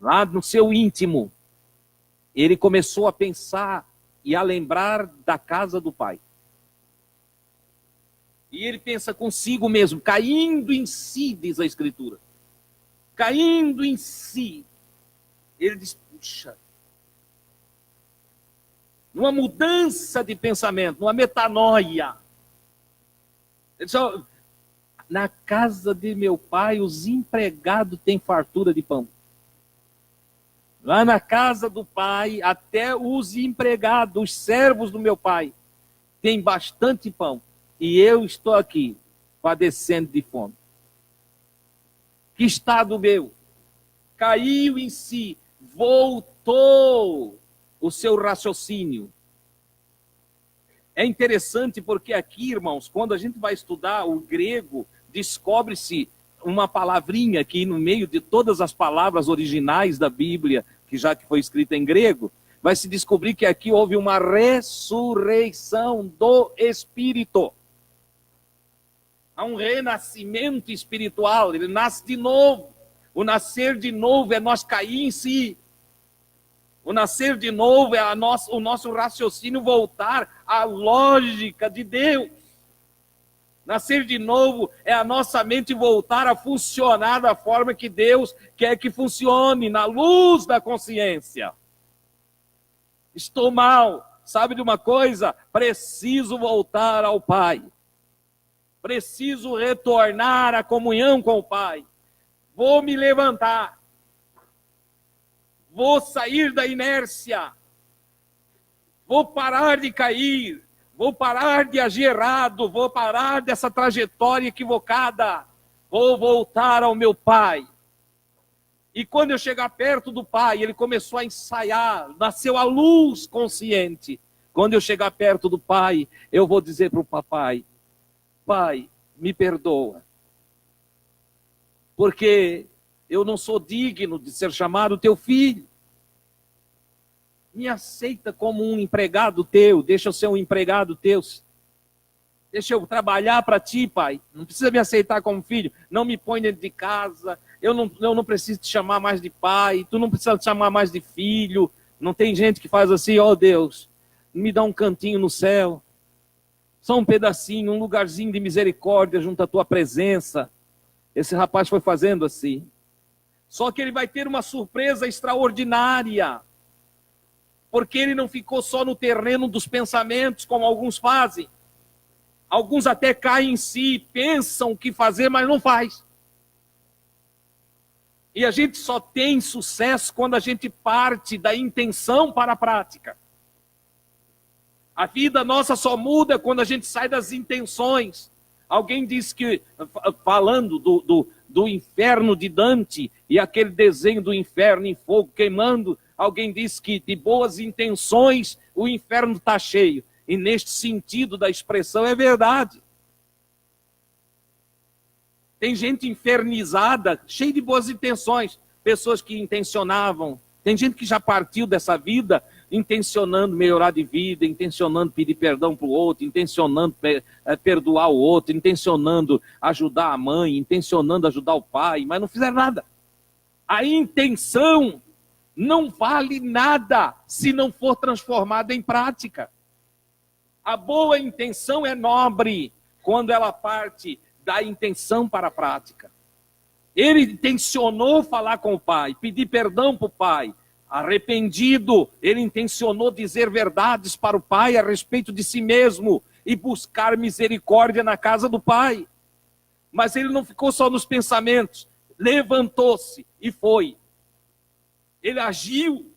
Speaker 1: lá no seu íntimo, ele começou a pensar e a lembrar da casa do pai. E ele pensa consigo mesmo, caindo em si, diz a Escritura. Caindo em si. Ele diz, puxa, numa mudança de pensamento, numa metanoia. Ele diz, na casa de meu pai, os empregados têm fartura de pão. Lá na casa do pai, até os empregados, os servos do meu pai, têm bastante pão. E eu estou aqui, padecendo de fome. Que estado meu? Caiu em si, voltou o seu raciocínio. É interessante porque aqui, irmãos, quando a gente vai estudar o grego, descobre-se uma palavrinha que no meio de todas as palavras originais da Bíblia, que já que foi escrita em grego, vai se descobrir que aqui houve uma ressurreição do Espírito. Há um renascimento espiritual, ele nasce de novo. O nascer de novo é nós cair em si. O nascer de novo é o nosso raciocínio voltar à lógica de Deus. Nascer de novo é a nossa mente voltar a funcionar da forma que Deus quer que funcione, na luz da consciência. Estou mal, sabe de uma coisa? Preciso voltar ao Pai. Preciso retornar à comunhão com o Pai. Vou me levantar. Vou sair da inércia. Vou parar de cair. Vou parar de agir errado. Vou parar dessa trajetória equivocada. Vou voltar ao meu Pai. E quando eu chegar perto do Pai, ele começou a ensaiar. Nasceu a luz consciente. Quando eu chegar perto do Pai, eu vou dizer para o papai, Pai, me perdoa, porque eu não sou digno de ser chamado teu filho. Me aceita como um empregado teu, deixa eu ser um empregado teu. Deixa eu trabalhar para ti, Pai. Não precisa me aceitar como filho. Não me põe dentro de casa. Eu não preciso te chamar mais de pai. Tu não precisa te chamar mais de filho. Não tem gente que faz assim, ó Deus, me dá um cantinho no céu. Só um pedacinho, um lugarzinho de misericórdia junto à tua presença. Esse rapaz foi fazendo assim. Só que ele vai ter uma surpresa extraordinária. Porque ele não ficou só no terreno dos pensamentos, como alguns fazem. Alguns até caem em si, pensam o que fazer, mas não faz. E a gente só tem sucesso quando a gente parte da intenção para a prática. A vida nossa só muda quando a gente sai das intenções. Alguém disse que, falando do inferno de Dante, e aquele desenho do inferno em fogo queimando, alguém disse que de boas intenções o inferno está cheio. E neste sentido da expressão é verdade. Tem gente infernizada, cheia de boas intenções. Pessoas que intencionavam. Tem gente que já partiu dessa vida intencionando melhorar de vida, intencionando pedir perdão para o outro, intencionando perdoar o outro, intencionando ajudar a mãe, intencionando ajudar o pai, mas não fizeram nada. A intenção não vale nada se não for transformada em prática. A boa intenção é nobre quando ela parte da intenção para a prática. Ele intencionou falar com o pai, pedir perdão para o pai. Arrependido, ele intencionou dizer verdades para o pai a respeito de si mesmo e buscar misericórdia na casa do pai. Mas ele não ficou só nos pensamentos, levantou-se e foi. Ele agiu.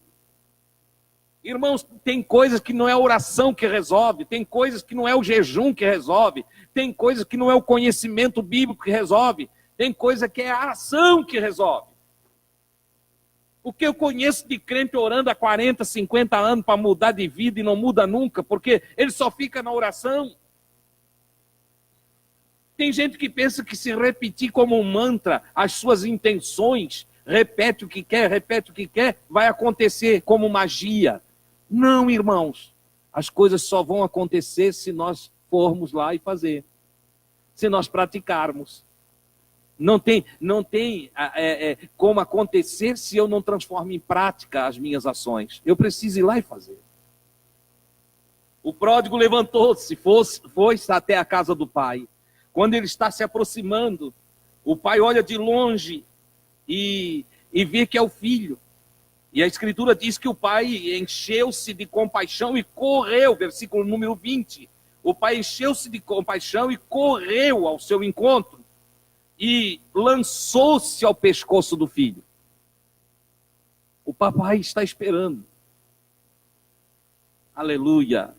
Speaker 1: Irmãos, tem coisas que não é a oração que resolve, tem coisas que não é o jejum que resolve, tem coisas que não é o conhecimento bíblico que resolve, tem coisa que é a ação que resolve. Porque eu conheço de crente orando há 40, 50 anos para mudar de vida e não muda nunca, porque ele só fica na oração. Tem gente que pensa que se repetir como um mantra as suas intenções, repete o que quer, vai acontecer como magia. Não, irmãos, as coisas só vão acontecer se nós formos lá e fazer, se nós praticarmos. Não tem como acontecer se eu não transformo em prática as minhas ações. Eu preciso ir lá e fazer. O pródigo levantou-se, foi até a casa do pai. Quando ele está se aproximando, o pai olha de longe e vê que é o filho. E a escritura diz que o pai encheu-se de compaixão e correu, versículo número 20. O pai encheu-se de compaixão e correu ao seu encontro e lançou-se ao pescoço do filho. O papai está esperando. Aleluia.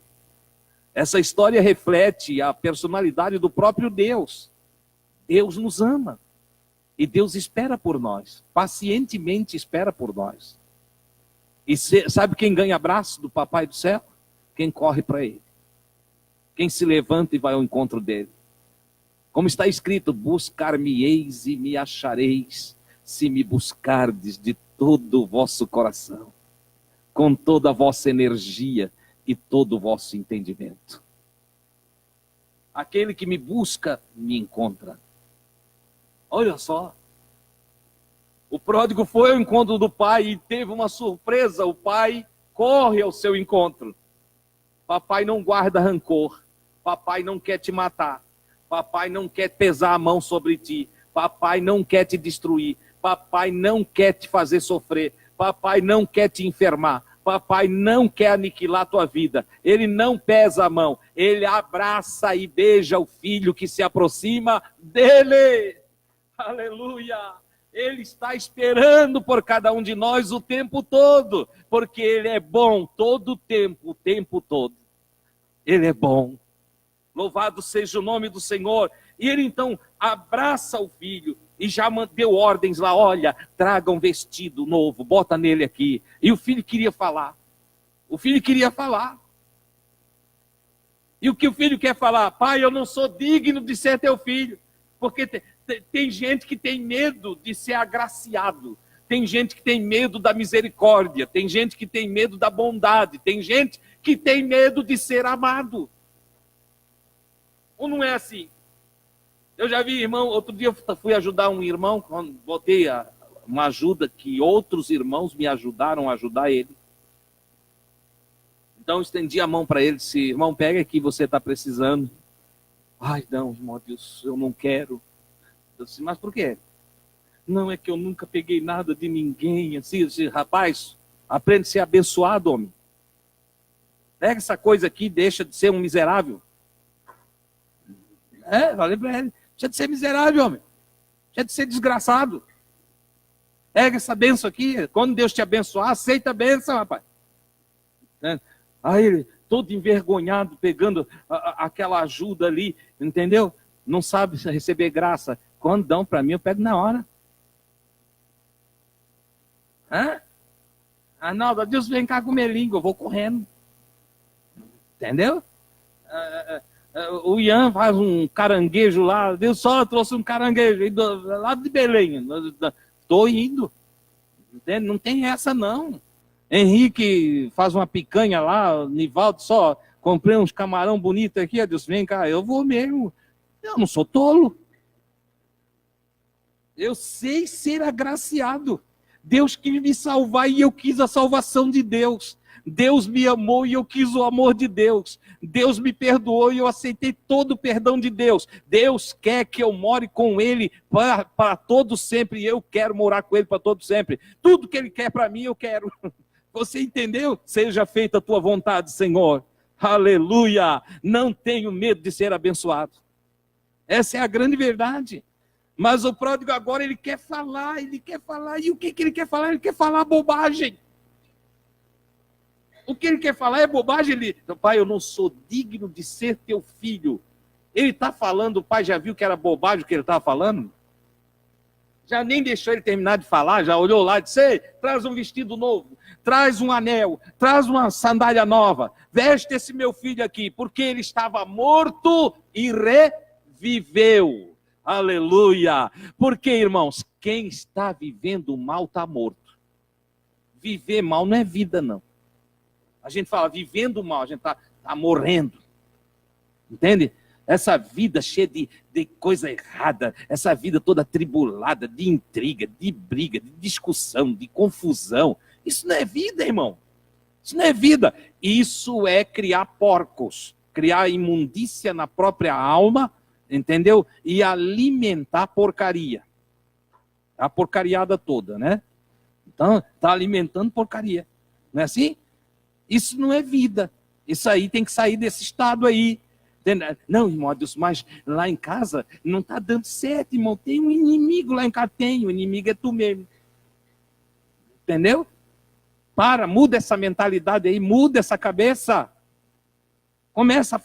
Speaker 1: Essa história reflete a personalidade do próprio Deus. Deus nos ama. E Deus espera por nós. Pacientemente espera por nós. E sabe quem ganha abraço do papai do céu? Quem corre para ele. Quem se levanta e vai ao encontro dele. Como está escrito, buscar-me-eis e me achareis, se me buscardes de todo o vosso coração, com toda a vossa energia e todo o vosso entendimento. Aquele que me busca, me encontra. Olha só. O pródigo foi ao encontro do pai e teve uma surpresa. O pai corre ao seu encontro. Papai não guarda rancor. Papai não quer te matar. Papai não quer pesar a mão sobre ti. Papai não quer te destruir. Papai não quer te fazer sofrer. Papai não quer te enfermar. Papai não quer aniquilar a tua vida. Ele não pesa a mão. Ele abraça e beija o filho que se aproxima dele. Aleluia! Ele está esperando por cada um de nós o tempo todo, porque Ele é bom todo o tempo todo. Ele é bom. Louvado seja o nome do Senhor. E ele então abraça o filho e já deu ordens lá, olha, traga um vestido novo, bota nele aqui. E o filho queria falar. O filho queria falar. E o que o filho quer falar? Pai, eu não sou digno de ser teu filho. Porque tem gente que tem medo de ser agraciado. Tem gente que tem medo da misericórdia. Tem gente que tem medo da bondade. Tem gente que tem medo de ser amado. Ou não é assim? Eu já vi irmão, outro dia eu fui ajudar um irmão, quando botei uma ajuda que outros irmãos me ajudaram a ajudar ele. Então eu estendi a mão para ele e disse, irmão, pega aqui, você está precisando. Ai, não, irmão Deus, eu não quero. Eu disse, mas por quê? Não, é que eu nunca peguei nada de ninguém. Assim, eu disse, rapaz, aprende a ser abençoado, homem. Pega essa coisa aqui e deixa de ser um miserável. Falei para ele, deixa de ser miserável, homem. Deixa de ser desgraçado. Pega essa benção aqui, quando Deus te abençoar, aceita a benção, rapaz. Aí ele, todo envergonhado, pegando aquela ajuda ali, entendeu? Não sabe receber graça. Quando dão para mim, eu pego na hora. Arnaldo, Deus vem cá comer língua, eu vou correndo. Entendeu? O Ian faz um caranguejo lá, Deus só trouxe um caranguejo lá de Belém. Estou indo. Entende? Não tem essa não. Henrique faz uma picanha lá, Nivaldo só comprei uns camarão bonito aqui, Deus vem cá, eu vou mesmo. Eu não sou tolo. Eu sei ser agraciado. Deus quis me salvar e eu quis a salvação de Deus. Deus me amou e eu quis o amor de Deus. Deus me perdoou e eu aceitei todo o perdão de Deus. Deus quer que eu more com Ele para todo sempre e eu quero morar com Ele para todo sempre. Tudo que Ele quer para mim, eu quero. Você entendeu? Seja feita a tua vontade, Senhor. Aleluia! Não tenho medo de ser abençoado. Essa é a grande verdade. Mas o pródigo agora, ele quer falar. E o que ele quer falar? Ele quer falar bobagem. O que ele quer falar é bobagem. Ele, pai, eu não sou digno de ser teu filho. Ele está falando, o pai já viu que era bobagem o que ele estava falando? Já nem deixou ele terminar de falar, já olhou lá e disse, ei, traz um vestido novo, traz um anel, traz uma sandália nova, veste esse meu filho aqui, porque ele estava morto e reviveu. Aleluia! Porque, irmãos, quem está vivendo mal está morto. Viver mal não é vida, não. A gente fala, vivendo mal, a gente está morrendo. Entende? Essa vida cheia de coisa errada, essa vida toda atribulada, de intriga, de briga, de discussão, de confusão. Isso não é vida, irmão. Isso não é vida. Isso é criar porcos, criar imundícia na própria alma, entendeu? E alimentar porcaria. A porcariada toda, né? Então, está alimentando porcaria. Não é assim? Isso não é vida. Isso aí tem que sair desse estado aí. Não, irmão, Deus, mas lá em casa não está dando certo, irmão. Tem um inimigo lá em casa. Tem, o inimigo é tu mesmo. Entendeu? Muda essa mentalidade aí, muda essa cabeça. Começa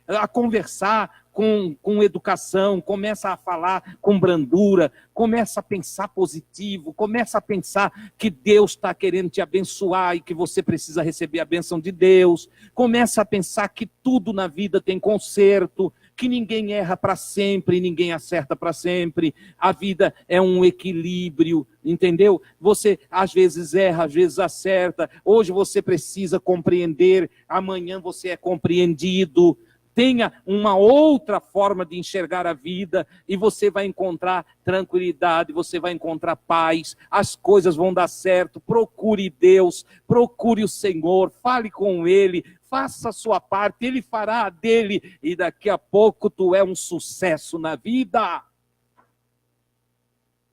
Speaker 1: a conversar com educação, começa a falar com brandura, começa a pensar positivo, começa a pensar que Deus está querendo te abençoar e que você precisa receber a bênção de Deus. Começa a pensar que tudo na vida tem conserto, que ninguém erra para sempre, ninguém acerta para sempre. A vida é um equilíbrio, entendeu? Você às vezes erra, às vezes acerta. Hoje você precisa compreender, amanhã você é compreendido. Tenha uma outra forma de enxergar a vida e você vai encontrar tranquilidade, você vai encontrar paz, as coisas vão dar certo. Procure Deus, procure o Senhor, fale com Ele, faça a sua parte, Ele fará a dele e daqui a pouco tu é um sucesso na vida.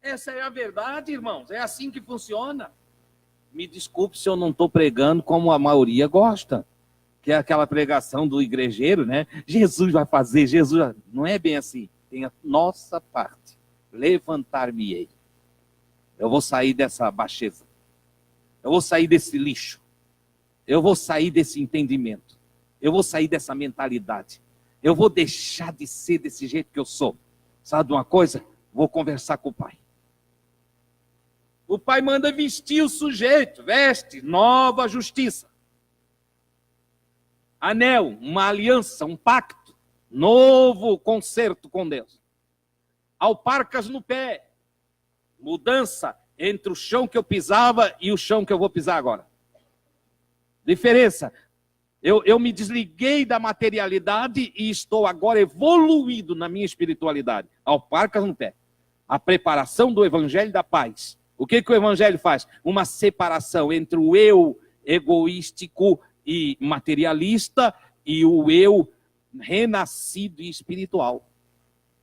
Speaker 1: Essa é a verdade, irmãos, é assim que funciona. Me desculpe se eu não estou pregando como a maioria gosta. Que é aquela pregação do igrejeiro, né? Jesus vai fazer, Jesus... Não é bem assim. Tem a nossa parte. Levantar-me-ei. Eu vou sair dessa baixeza. Eu vou sair desse lixo. Eu vou sair desse entendimento. Eu vou sair dessa mentalidade. Eu vou deixar de ser desse jeito que eu sou. Sabe de uma coisa? Vou conversar com o pai. O pai manda vestir o sujeito. Veste, nova justiça. Anel, uma aliança, um pacto, novo concerto com Deus. Alparcas no pé, mudança entre o chão que eu pisava e o chão que eu vou pisar agora. Diferença. Eu me desliguei da materialidade e estou agora evoluído na minha espiritualidade. Alparcas no pé. A preparação do evangelho da paz. O que o evangelho faz? Uma separação entre o eu egoístico e materialista e o eu renascido e espiritual.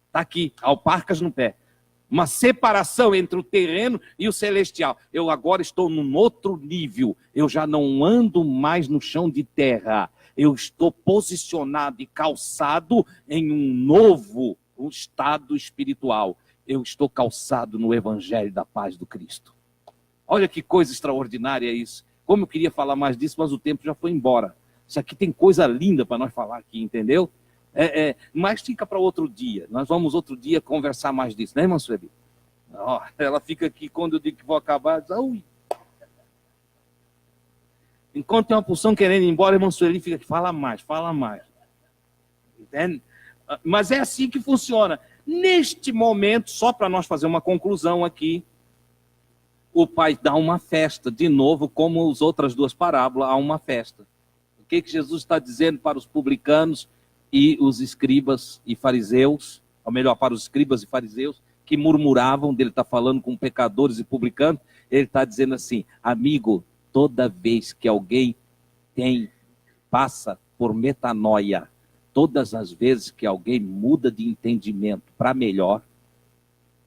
Speaker 1: Está aqui, alparcas no pé. Uma separação entre o terreno e o celestial. Eu agora estou num outro nível. Eu já não ando mais no chão de terra. Eu estou posicionado e calçado em um novo estado espiritual. Eu estou calçado no evangelho da paz do Cristo. Olha que coisa extraordinária isso. Como eu queria falar mais disso, mas o tempo já foi embora. Isso aqui tem coisa linda para nós falar aqui, entendeu? Mas fica para outro dia. Nós vamos outro dia conversar mais disso, né, irmã Sueli? Oh, ela fica aqui, quando eu digo que vou acabar, diz, ui. Enquanto tem uma porção querendo ir embora, a irmã Sueli fica aqui, fala mais, fala mais. Entende? Mas é assim que funciona. Neste momento, só para nós fazer uma conclusão aqui, o pai dá uma festa, de novo, como as outras duas parábolas, há uma festa. O que Jesus está dizendo para os publicanos e os escribas e fariseus, ou melhor, para os escribas e fariseus, que murmuravam, dele está falando com pecadores e publicanos, ele está dizendo assim, amigo, toda vez que alguém passa por metanoia, todas as vezes que alguém muda de entendimento para melhor,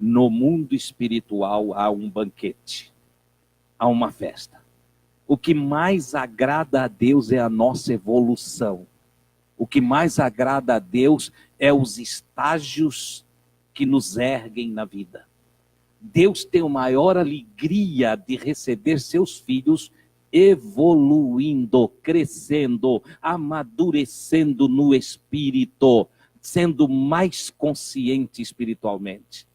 Speaker 1: no mundo espiritual há um banquete, há uma festa. O que mais agrada a Deus é a nossa evolução. O que mais agrada a Deus é os estágios que nos erguem na vida. Deus tem a maior alegria de receber seus filhos evoluindo, crescendo, amadurecendo no espírito, sendo mais consciente espiritualmente.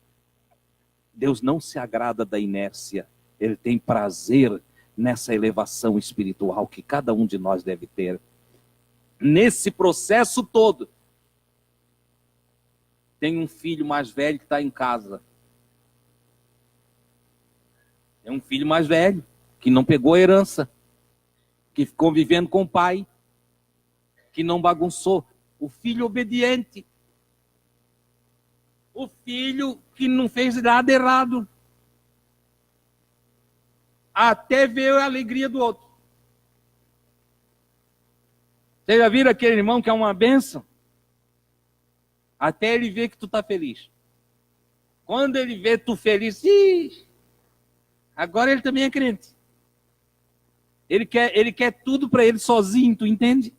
Speaker 1: Deus não se agrada da inércia, Ele tem prazer nessa elevação espiritual que cada um de nós deve ter. Nesse processo todo, tem um filho mais velho que está em casa. Tem um filho mais velho que não pegou a herança, que ficou vivendo com o pai, que não bagunçou. O filho obediente. O filho que não fez nada errado. Até ver a alegria do outro. Vocês já viram aquele irmão que é uma bênção? Até ele ver que tu está feliz. Quando ele vê tu feliz, agora ele também é crente. Ele quer tudo para ele sozinho, tu entende?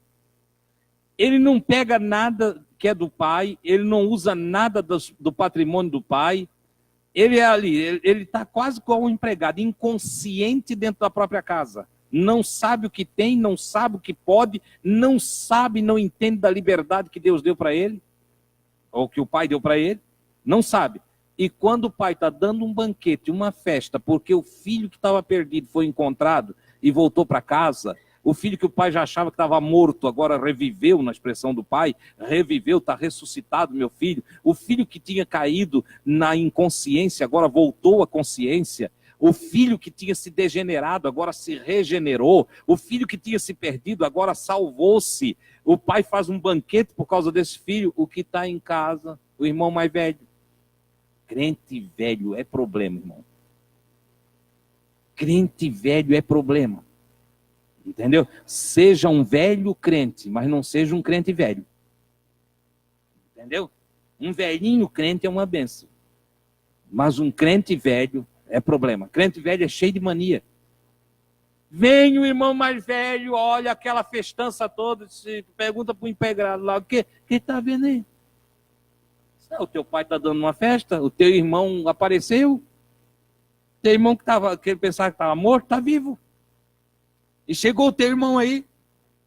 Speaker 1: Ele não pega nada que é do pai, ele não usa nada do patrimônio do pai. Ele é ali, ele está quase como um empregado, inconsciente dentro da própria casa. Não sabe o que tem, não sabe o que pode, não sabe, não entende da liberdade que Deus deu para ele, ou que o pai deu para ele, não sabe. E quando o pai está dando um banquete, uma festa, porque o filho que estava perdido foi encontrado e voltou para casa, o filho que o pai já achava que estava morto, agora reviveu, na expressão do pai, reviveu, está ressuscitado, meu filho. O filho que tinha caído na inconsciência, agora voltou à consciência. O filho que tinha se degenerado, agora se regenerou. O filho que tinha se perdido, agora salvou-se. O pai faz um banquete por causa desse filho. O que está em casa, o irmão mais velho. Crente velho é problema, irmão. Crente velho é problema. Entendeu? Seja um velho crente, mas não seja um crente velho. Entendeu? Um velhinho crente é uma bênção. Mas um crente velho é problema. Crente velho é cheio de mania. Vem o irmão mais velho, olha aquela festança toda, se pergunta para o empregado lá, o que está vendo aí? O teu pai está dando uma festa, o teu irmão apareceu, o teu irmão que ele pensava que estava morto, está vivo. E chegou o teu irmão aí,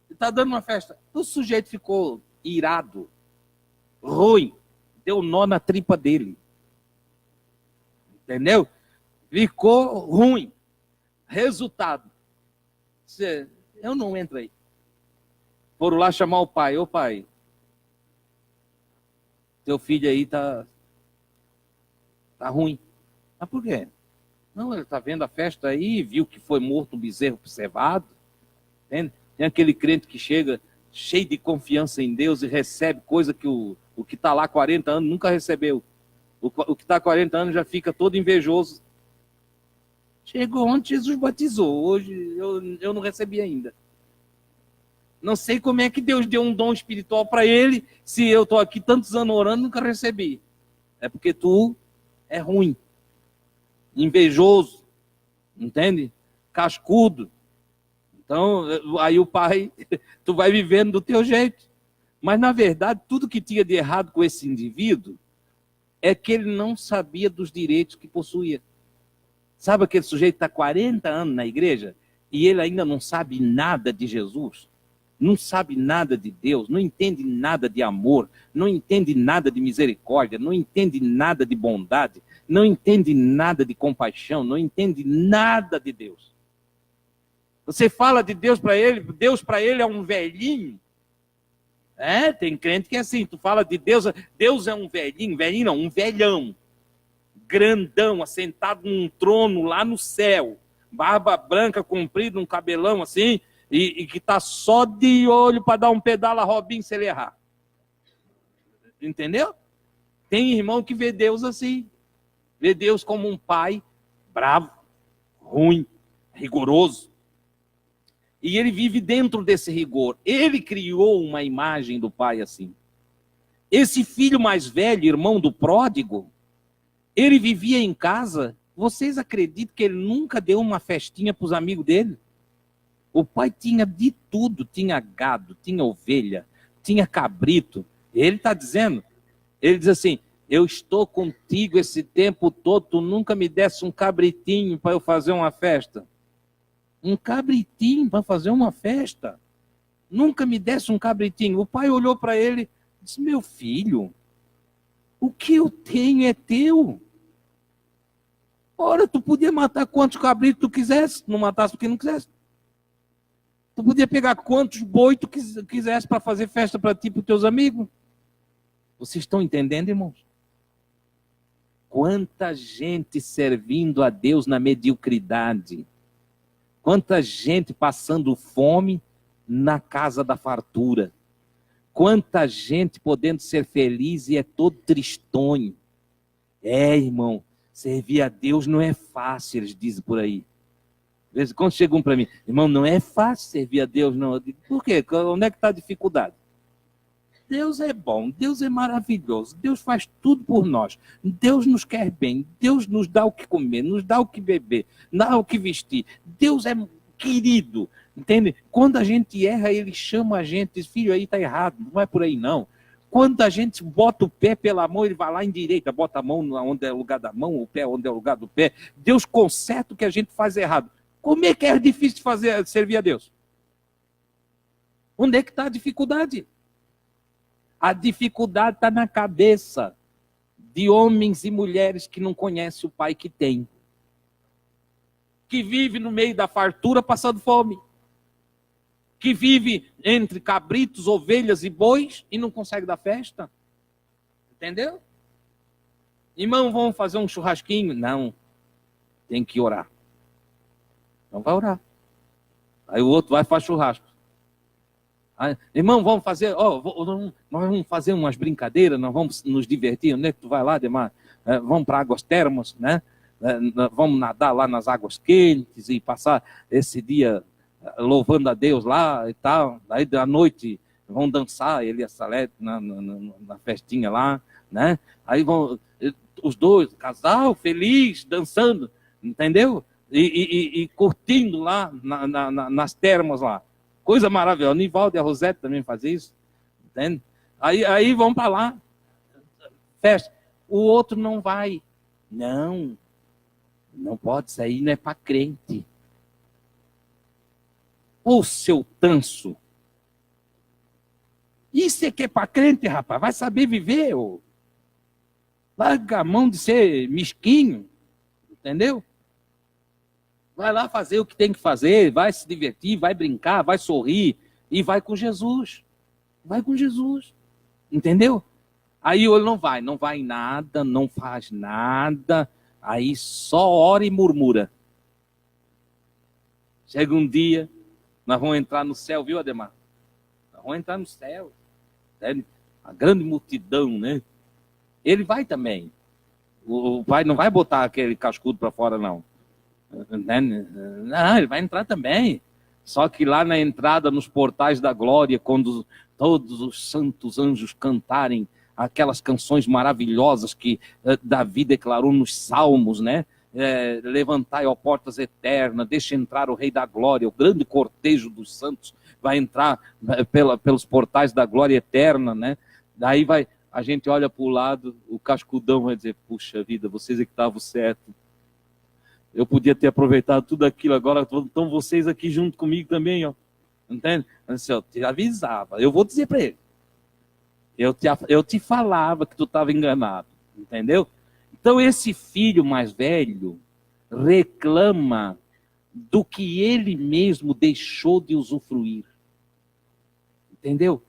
Speaker 1: está dando uma festa. O sujeito ficou irado, ruim, deu nó na tripa dele. Entendeu? Ficou ruim. Resultado. Eu não entro aí. Foram lá chamar o pai. Ô pai, teu filho aí tá ruim. Mas por quê? Não, ele está vendo a festa aí, viu que foi morto um bezerro cevado. Entende? Tem aquele crente que chega cheio de confiança em Deus e recebe coisa que o que está lá há 40 anos nunca recebeu. O que está há 40 anos já fica todo invejoso. Chegou ontem, Jesus batizou. Hoje eu não recebi ainda. Não sei como é que Deus deu um dom espiritual para ele, se eu estou aqui tantos anos orando e nunca recebi. É porque tu é ruim, invejoso, entende? Cascudo. Então, aí o pai, tu vai vivendo do teu jeito. Mas, na verdade, tudo que tinha de errado com esse indivíduo é que ele não sabia dos direitos que possuía. Sabe aquele sujeito que está 40 anos na igreja e ele ainda não sabe nada de Jesus? Não sabe nada de Deus, não entende nada de amor, não entende nada de misericórdia, não entende nada de bondade, não entende nada de compaixão, não entende nada de Deus. Você fala de Deus para ele é um velhinho. Tem crente que é assim, tu fala de Deus, Deus é um velhinho não, um velhão, grandão, assentado num trono lá no céu, barba branca, comprida, um cabelão assim, e que está só de olho para dar um pedala a Robinho se ele errar. Entendeu? Tem irmão que vê Deus assim. Vê Deus como um pai bravo, ruim, rigoroso. E ele vive dentro desse rigor. Ele criou uma imagem do pai assim. Esse filho mais velho, irmão do pródigo, ele vivia em casa. Vocês acreditam que ele nunca deu uma festinha para os amigos dele? O pai tinha de tudo, tinha gado, tinha ovelha, tinha cabrito. Ele está dizendo, ele diz assim, eu estou contigo esse tempo todo, tu nunca me desse um cabritinho para eu fazer uma festa. Um cabritinho para fazer uma festa? Nunca me desse um cabritinho. O pai olhou para ele e disse, meu filho, o que eu tenho é teu. Ora, tu podia matar quantos cabritos tu quisesse, não matasse porque não quisesse. Tu podia pegar quantos boi tu quisesse para fazer festa para ti e para os teus amigos. Vocês estão entendendo, irmãos? Quanta gente servindo a Deus na mediocridade. Quanta gente passando fome na casa da fartura. Quanta gente podendo ser feliz e é todo tristonho. Irmão, servir a Deus não é fácil, eles dizem por aí. Quando chegam para mim, irmão, não é fácil servir a Deus, não. Eu digo, por quê? Onde é que está a dificuldade? Deus é bom, Deus é maravilhoso, Deus faz tudo por nós. Deus nos quer bem, Deus nos dá o que comer, nos dá o que beber, dá o que vestir. Deus é querido, entende? Quando a gente erra, Ele chama a gente, diz, filho, aí está errado, não é por aí não. Quando a gente bota o pé pela mão, Ele vai lá em direita, bota a mão onde é o lugar da mão, o pé onde é o lugar do pé. Deus conserta o que a gente faz errado. Como é que é difícil de servir a Deus? Onde é que está a dificuldade? A dificuldade está na cabeça de homens e mulheres que não conhecem o pai que tem. Que vive no meio da fartura passando fome. Que vive entre cabritos, ovelhas e bois e não consegue dar festa. Entendeu? Irmão, vamos fazer um churrasquinho? Não. Tem que orar. Não vai orar. Aí o outro vai e faz churrasco. Aí, irmão, vamos fazer, nós vamos fazer umas brincadeiras, nós vamos nos divertir. Onde é que tu vai lá, Demar? Vamos para águas termas, né? Vamos nadar lá nas águas quentes e passar esse dia louvando a Deus lá e tal. Aí à noite vão dançar, ele e a Salete na festinha lá, né? Aí vão os dois, casal, feliz, dançando, entendeu? E curtindo lá nas termas lá. Coisa maravilhosa. O Nivaldo e a Rosete também fazem isso. Entende? Aí vão para lá. Festa. O outro não vai. Não pode sair, não é para crente. Ô seu tanso. Isso é que é para crente, rapaz. Vai saber viver. Ô. Larga a mão de ser mesquinho. Entendeu? Vai lá fazer o que tem que fazer, vai se divertir, vai brincar, vai sorrir, e vai com Jesus. Vai com Jesus. Entendeu? Aí ele não vai em nada, não faz nada, aí só ora e murmura. Chega um dia, nós vamos entrar no céu, viu, Ademar? Nós vamos entrar no céu. A grande multidão, né? Ele vai também. O pai não vai botar aquele cascudo para fora, não. Não, ele vai entrar também. Só que lá na entrada, nos portais da glória, quando todos os santos anjos cantarem aquelas canções maravilhosas que Davi declarou nos Salmos, né? Levantai, ó portas eternas, deixa entrar o Rei da Glória, o grande cortejo dos santos vai entrar pelos portais da glória eterna, né? Daí a gente olha para o lado, o cascudão vai dizer, puxa vida, vocês é que estavam certos. Eu podia ter aproveitado tudo aquilo, agora estão vocês aqui junto comigo também, ó. Entende? Eu te avisava, eu vou dizer para ele. Eu te falava que tu estava enganado, entendeu? Então esse filho mais velho reclama do que ele mesmo deixou de usufruir. Entendeu?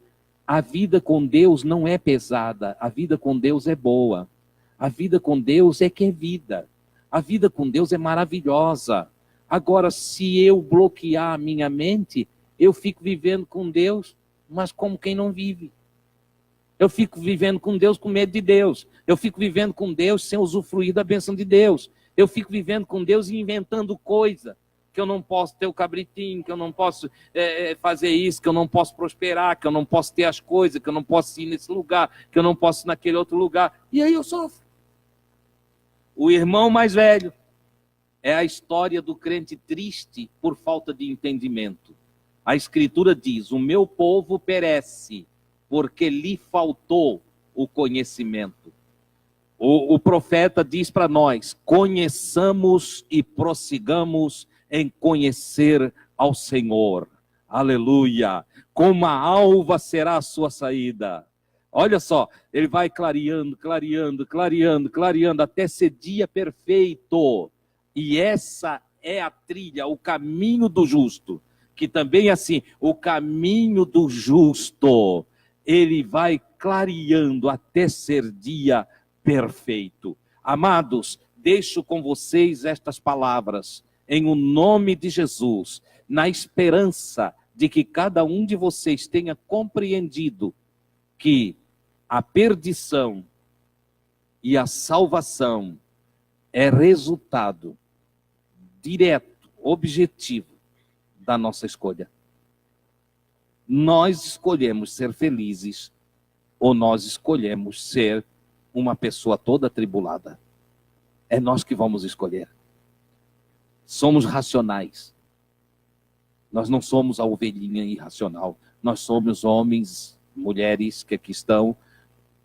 Speaker 1: A vida com Deus não é pesada, a vida com Deus é boa. A vida com Deus é que é vida. A vida com Deus é maravilhosa. Agora, se eu bloquear a minha mente, eu fico vivendo com Deus, mas como quem não vive. Eu fico vivendo com Deus com medo de Deus. Eu fico vivendo com Deus sem usufruir da bênção de Deus. Eu fico vivendo com Deus e inventando coisa. Que eu não posso ter o cabritinho, que eu não posso fazer isso, que eu não posso prosperar, que eu não posso ter as coisas, que eu não posso ir nesse lugar, que eu não posso ir naquele outro lugar. E aí eu sofro. O irmão mais velho é a história do crente triste por falta de entendimento. A Escritura diz, o meu povo perece porque lhe faltou o conhecimento. O profeta diz para nós, conheçamos e prossigamos em conhecer ao Senhor. Aleluia! Como a alva será a sua saída. Olha só, ele vai clareando, clareando, clareando, clareando, até ser dia perfeito. E essa é a trilha, o caminho do justo. Que também é assim, o caminho do justo, ele vai clareando até ser dia perfeito. Amados, deixo com vocês estas palavras, em o nome de Jesus, na esperança de que cada um de vocês tenha compreendido que a perdição e a salvação é resultado direto, objetivo da nossa escolha. Nós escolhemos ser felizes ou nós escolhemos ser uma pessoa toda atribulada. É nós que vamos escolher. Somos racionais. Nós não somos a ovelhinha irracional. Nós somos homens, mulheres que aqui estão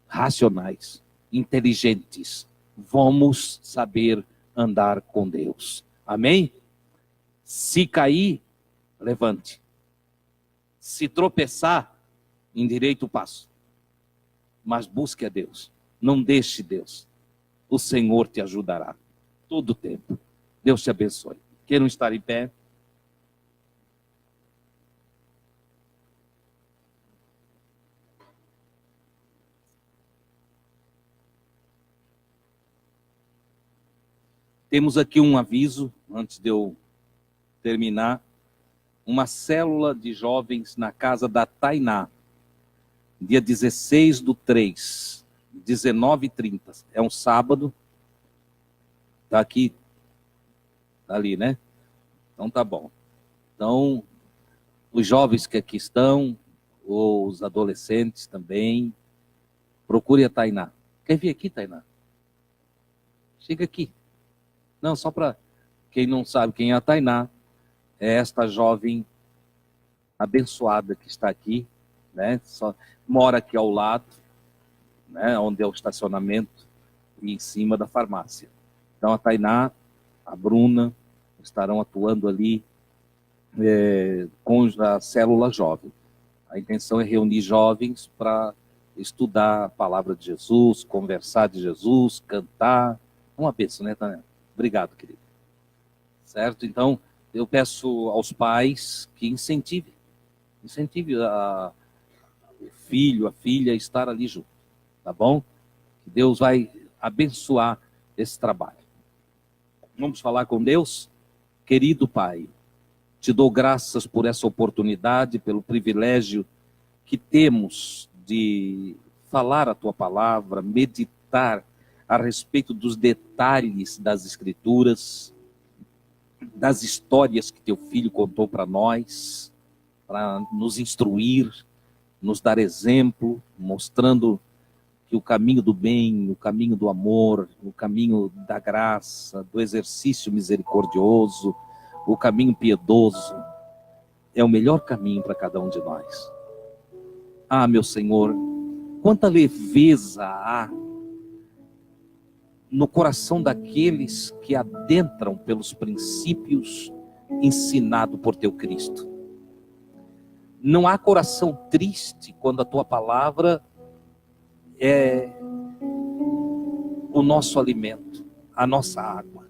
Speaker 1: racionais, inteligentes. Vamos saber andar com Deus. Amém? Se cair, levante. Se tropeçar, endireite o passo. Mas busque a Deus. Não deixe Deus. O Senhor te ajudará todo o tempo. Deus te abençoe. Queiram estar em pé? Temos aqui um aviso, antes de eu terminar. Uma célula de jovens na casa da Tainá. Dia 16/3, 19h30. É um sábado. Está aqui. Está ali, né? Então tá bom. Então, os jovens que aqui estão, ou os adolescentes também, procure a Tainá. Quer vir aqui, Tainá? Chega aqui. Não, só para quem não sabe quem é a Tainá, é esta jovem abençoada que está aqui, né? Mora aqui ao lado, né? Onde é o estacionamento, e em cima da farmácia. Então a Tainá, a Bruna, estarão atuando ali com a célula jovem. A intenção é reunir jovens para estudar a palavra de Jesus, conversar de Jesus, cantar. Uma bênção, né, Tainá? Obrigado, querido. Certo? Então, eu peço aos pais que incentivem. Incentive o filho, a filha a estar ali junto, tá bom? Que Deus vai abençoar esse trabalho. Vamos falar com Deus? Querido Pai, te dou graças por essa oportunidade, pelo privilégio que temos de falar a tua palavra, meditar a respeito dos detalhes das Escrituras, das histórias que teu filho contou para nós, para nos instruir, nos dar exemplo, mostrando que o caminho do bem, o caminho do amor, o caminho da graça, do exercício misericordioso, o caminho piedoso, é o melhor caminho para cada um de nós. Ah, meu Senhor, quanta leveza há no coração daqueles que adentram pelos princípios ensinados por teu Cristo. Não há coração triste quando a tua palavra é o nosso alimento, a nossa água.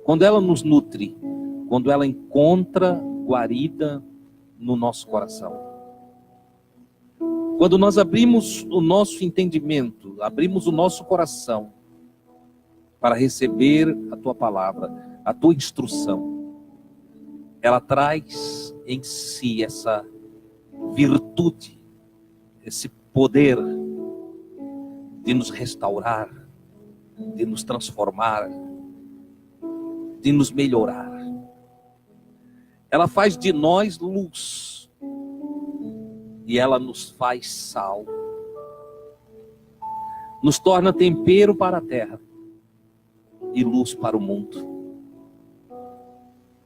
Speaker 1: Quando ela nos nutre, quando ela encontra guarida no nosso coração. Quando nós abrimos o nosso entendimento, abrimos o nosso coração para receber a tua palavra, a tua instrução, ela traz em si essa virtude, esse poder de nos restaurar, de nos transformar, de nos melhorar. Ela faz de nós luz e ela nos faz sal, nos torna tempero para a terra e luz para o mundo.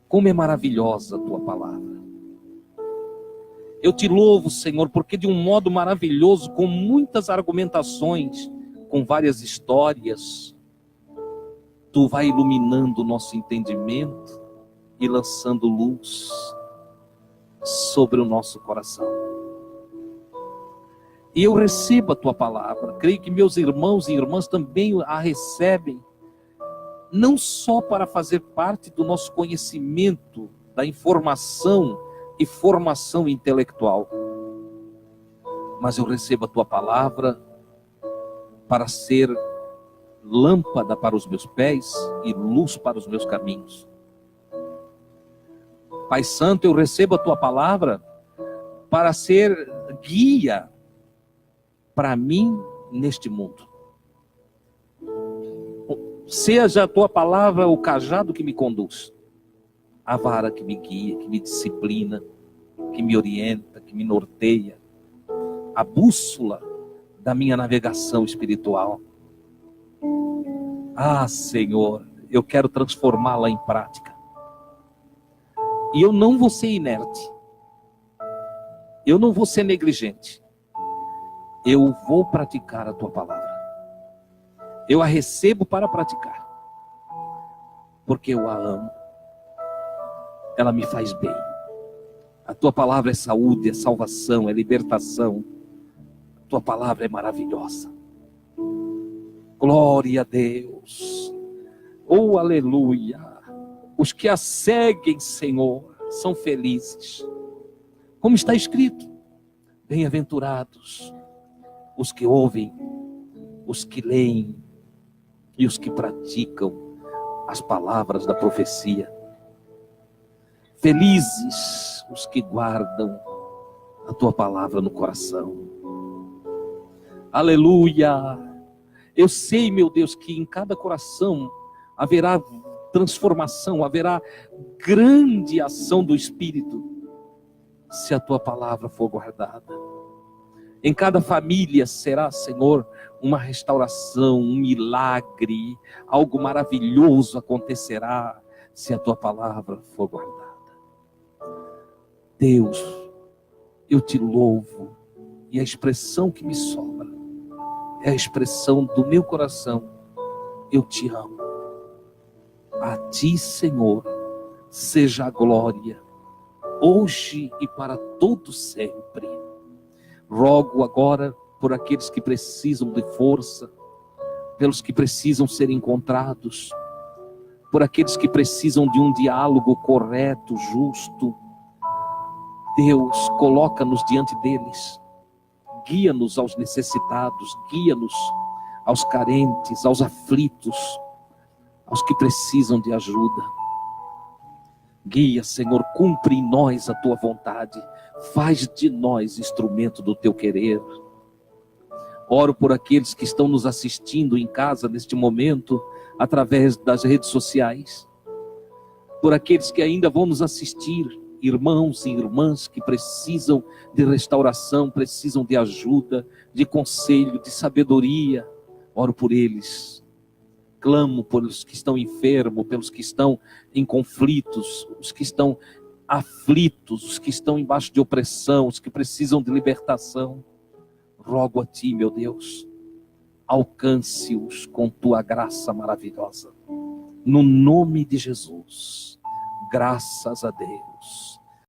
Speaker 1: Como é maravilhosa a tua palavra. Eu te louvo, Senhor, porque de um modo maravilhoso, com muitas argumentações, com várias histórias, tu vai iluminando o nosso entendimento e lançando luz sobre o nosso coração. E eu recebo a tua palavra, creio que meus irmãos e irmãs também a recebem, não só para fazer parte do nosso conhecimento, da informação e formação intelectual, mas eu recebo a tua palavra para ser lâmpada para os meus pés e luz para os meus caminhos. Pai Santo, eu recebo a tua palavra para ser guia para mim neste mundo. Seja a tua palavra o cajado que me conduz, a vara que me guia, que me disciplina, que me orienta, que me norteia, a bússola da minha navegação espiritual. Ah, Senhor, eu quero transformá-la em prática. E eu não vou ser inerte. Eu não vou ser negligente. Eu vou praticar a tua palavra. Eu a recebo para praticar. Porque eu a amo. Ela me faz bem. A tua palavra é saúde, é salvação, é libertação. A tua palavra é maravilhosa. Glória a Deus. Oh, aleluia. Os que a seguem, Senhor, são felizes. Como está escrito, bem-aventurados os que ouvem, os que leem e os que praticam as palavras da profecia. Felizes os que guardam a tua palavra no coração. Aleluia. Eu sei, meu Deus, que em cada coração haverá transformação, haverá grande ação do Espírito, se a tua palavra for guardada. Em cada família será, Senhor, uma restauração, um milagre, algo maravilhoso acontecerá, se a tua palavra for guardada. Deus, eu te louvo, e a expressão que me sobra é a expressão do meu coração: eu te amo. A ti, Senhor, seja a glória, hoje e para todo sempre. Rogo agora por aqueles que precisam de força, pelos que precisam ser encontrados, por aqueles que precisam de um diálogo correto, justo. Deus, coloca-nos diante deles. Guia-nos aos necessitados, guia-nos aos carentes, aos aflitos, aos que precisam de ajuda. Guia, Senhor, cumpre em nós a tua vontade. Faz de nós instrumento do teu querer. Oro por aqueles que estão nos assistindo em casa neste momento, através das redes sociais. Por aqueles que ainda vão nos assistir, irmãos e irmãs que precisam de restauração, precisam de ajuda, de conselho, de sabedoria. Oro por eles. Clamo pelos que estão enfermos, pelos que estão em conflitos, os que estão aflitos, os que estão embaixo de opressão, os que precisam de libertação. Rogo a ti, meu Deus, alcance-os com tua graça maravilhosa. No nome de Jesus, graças a Deus.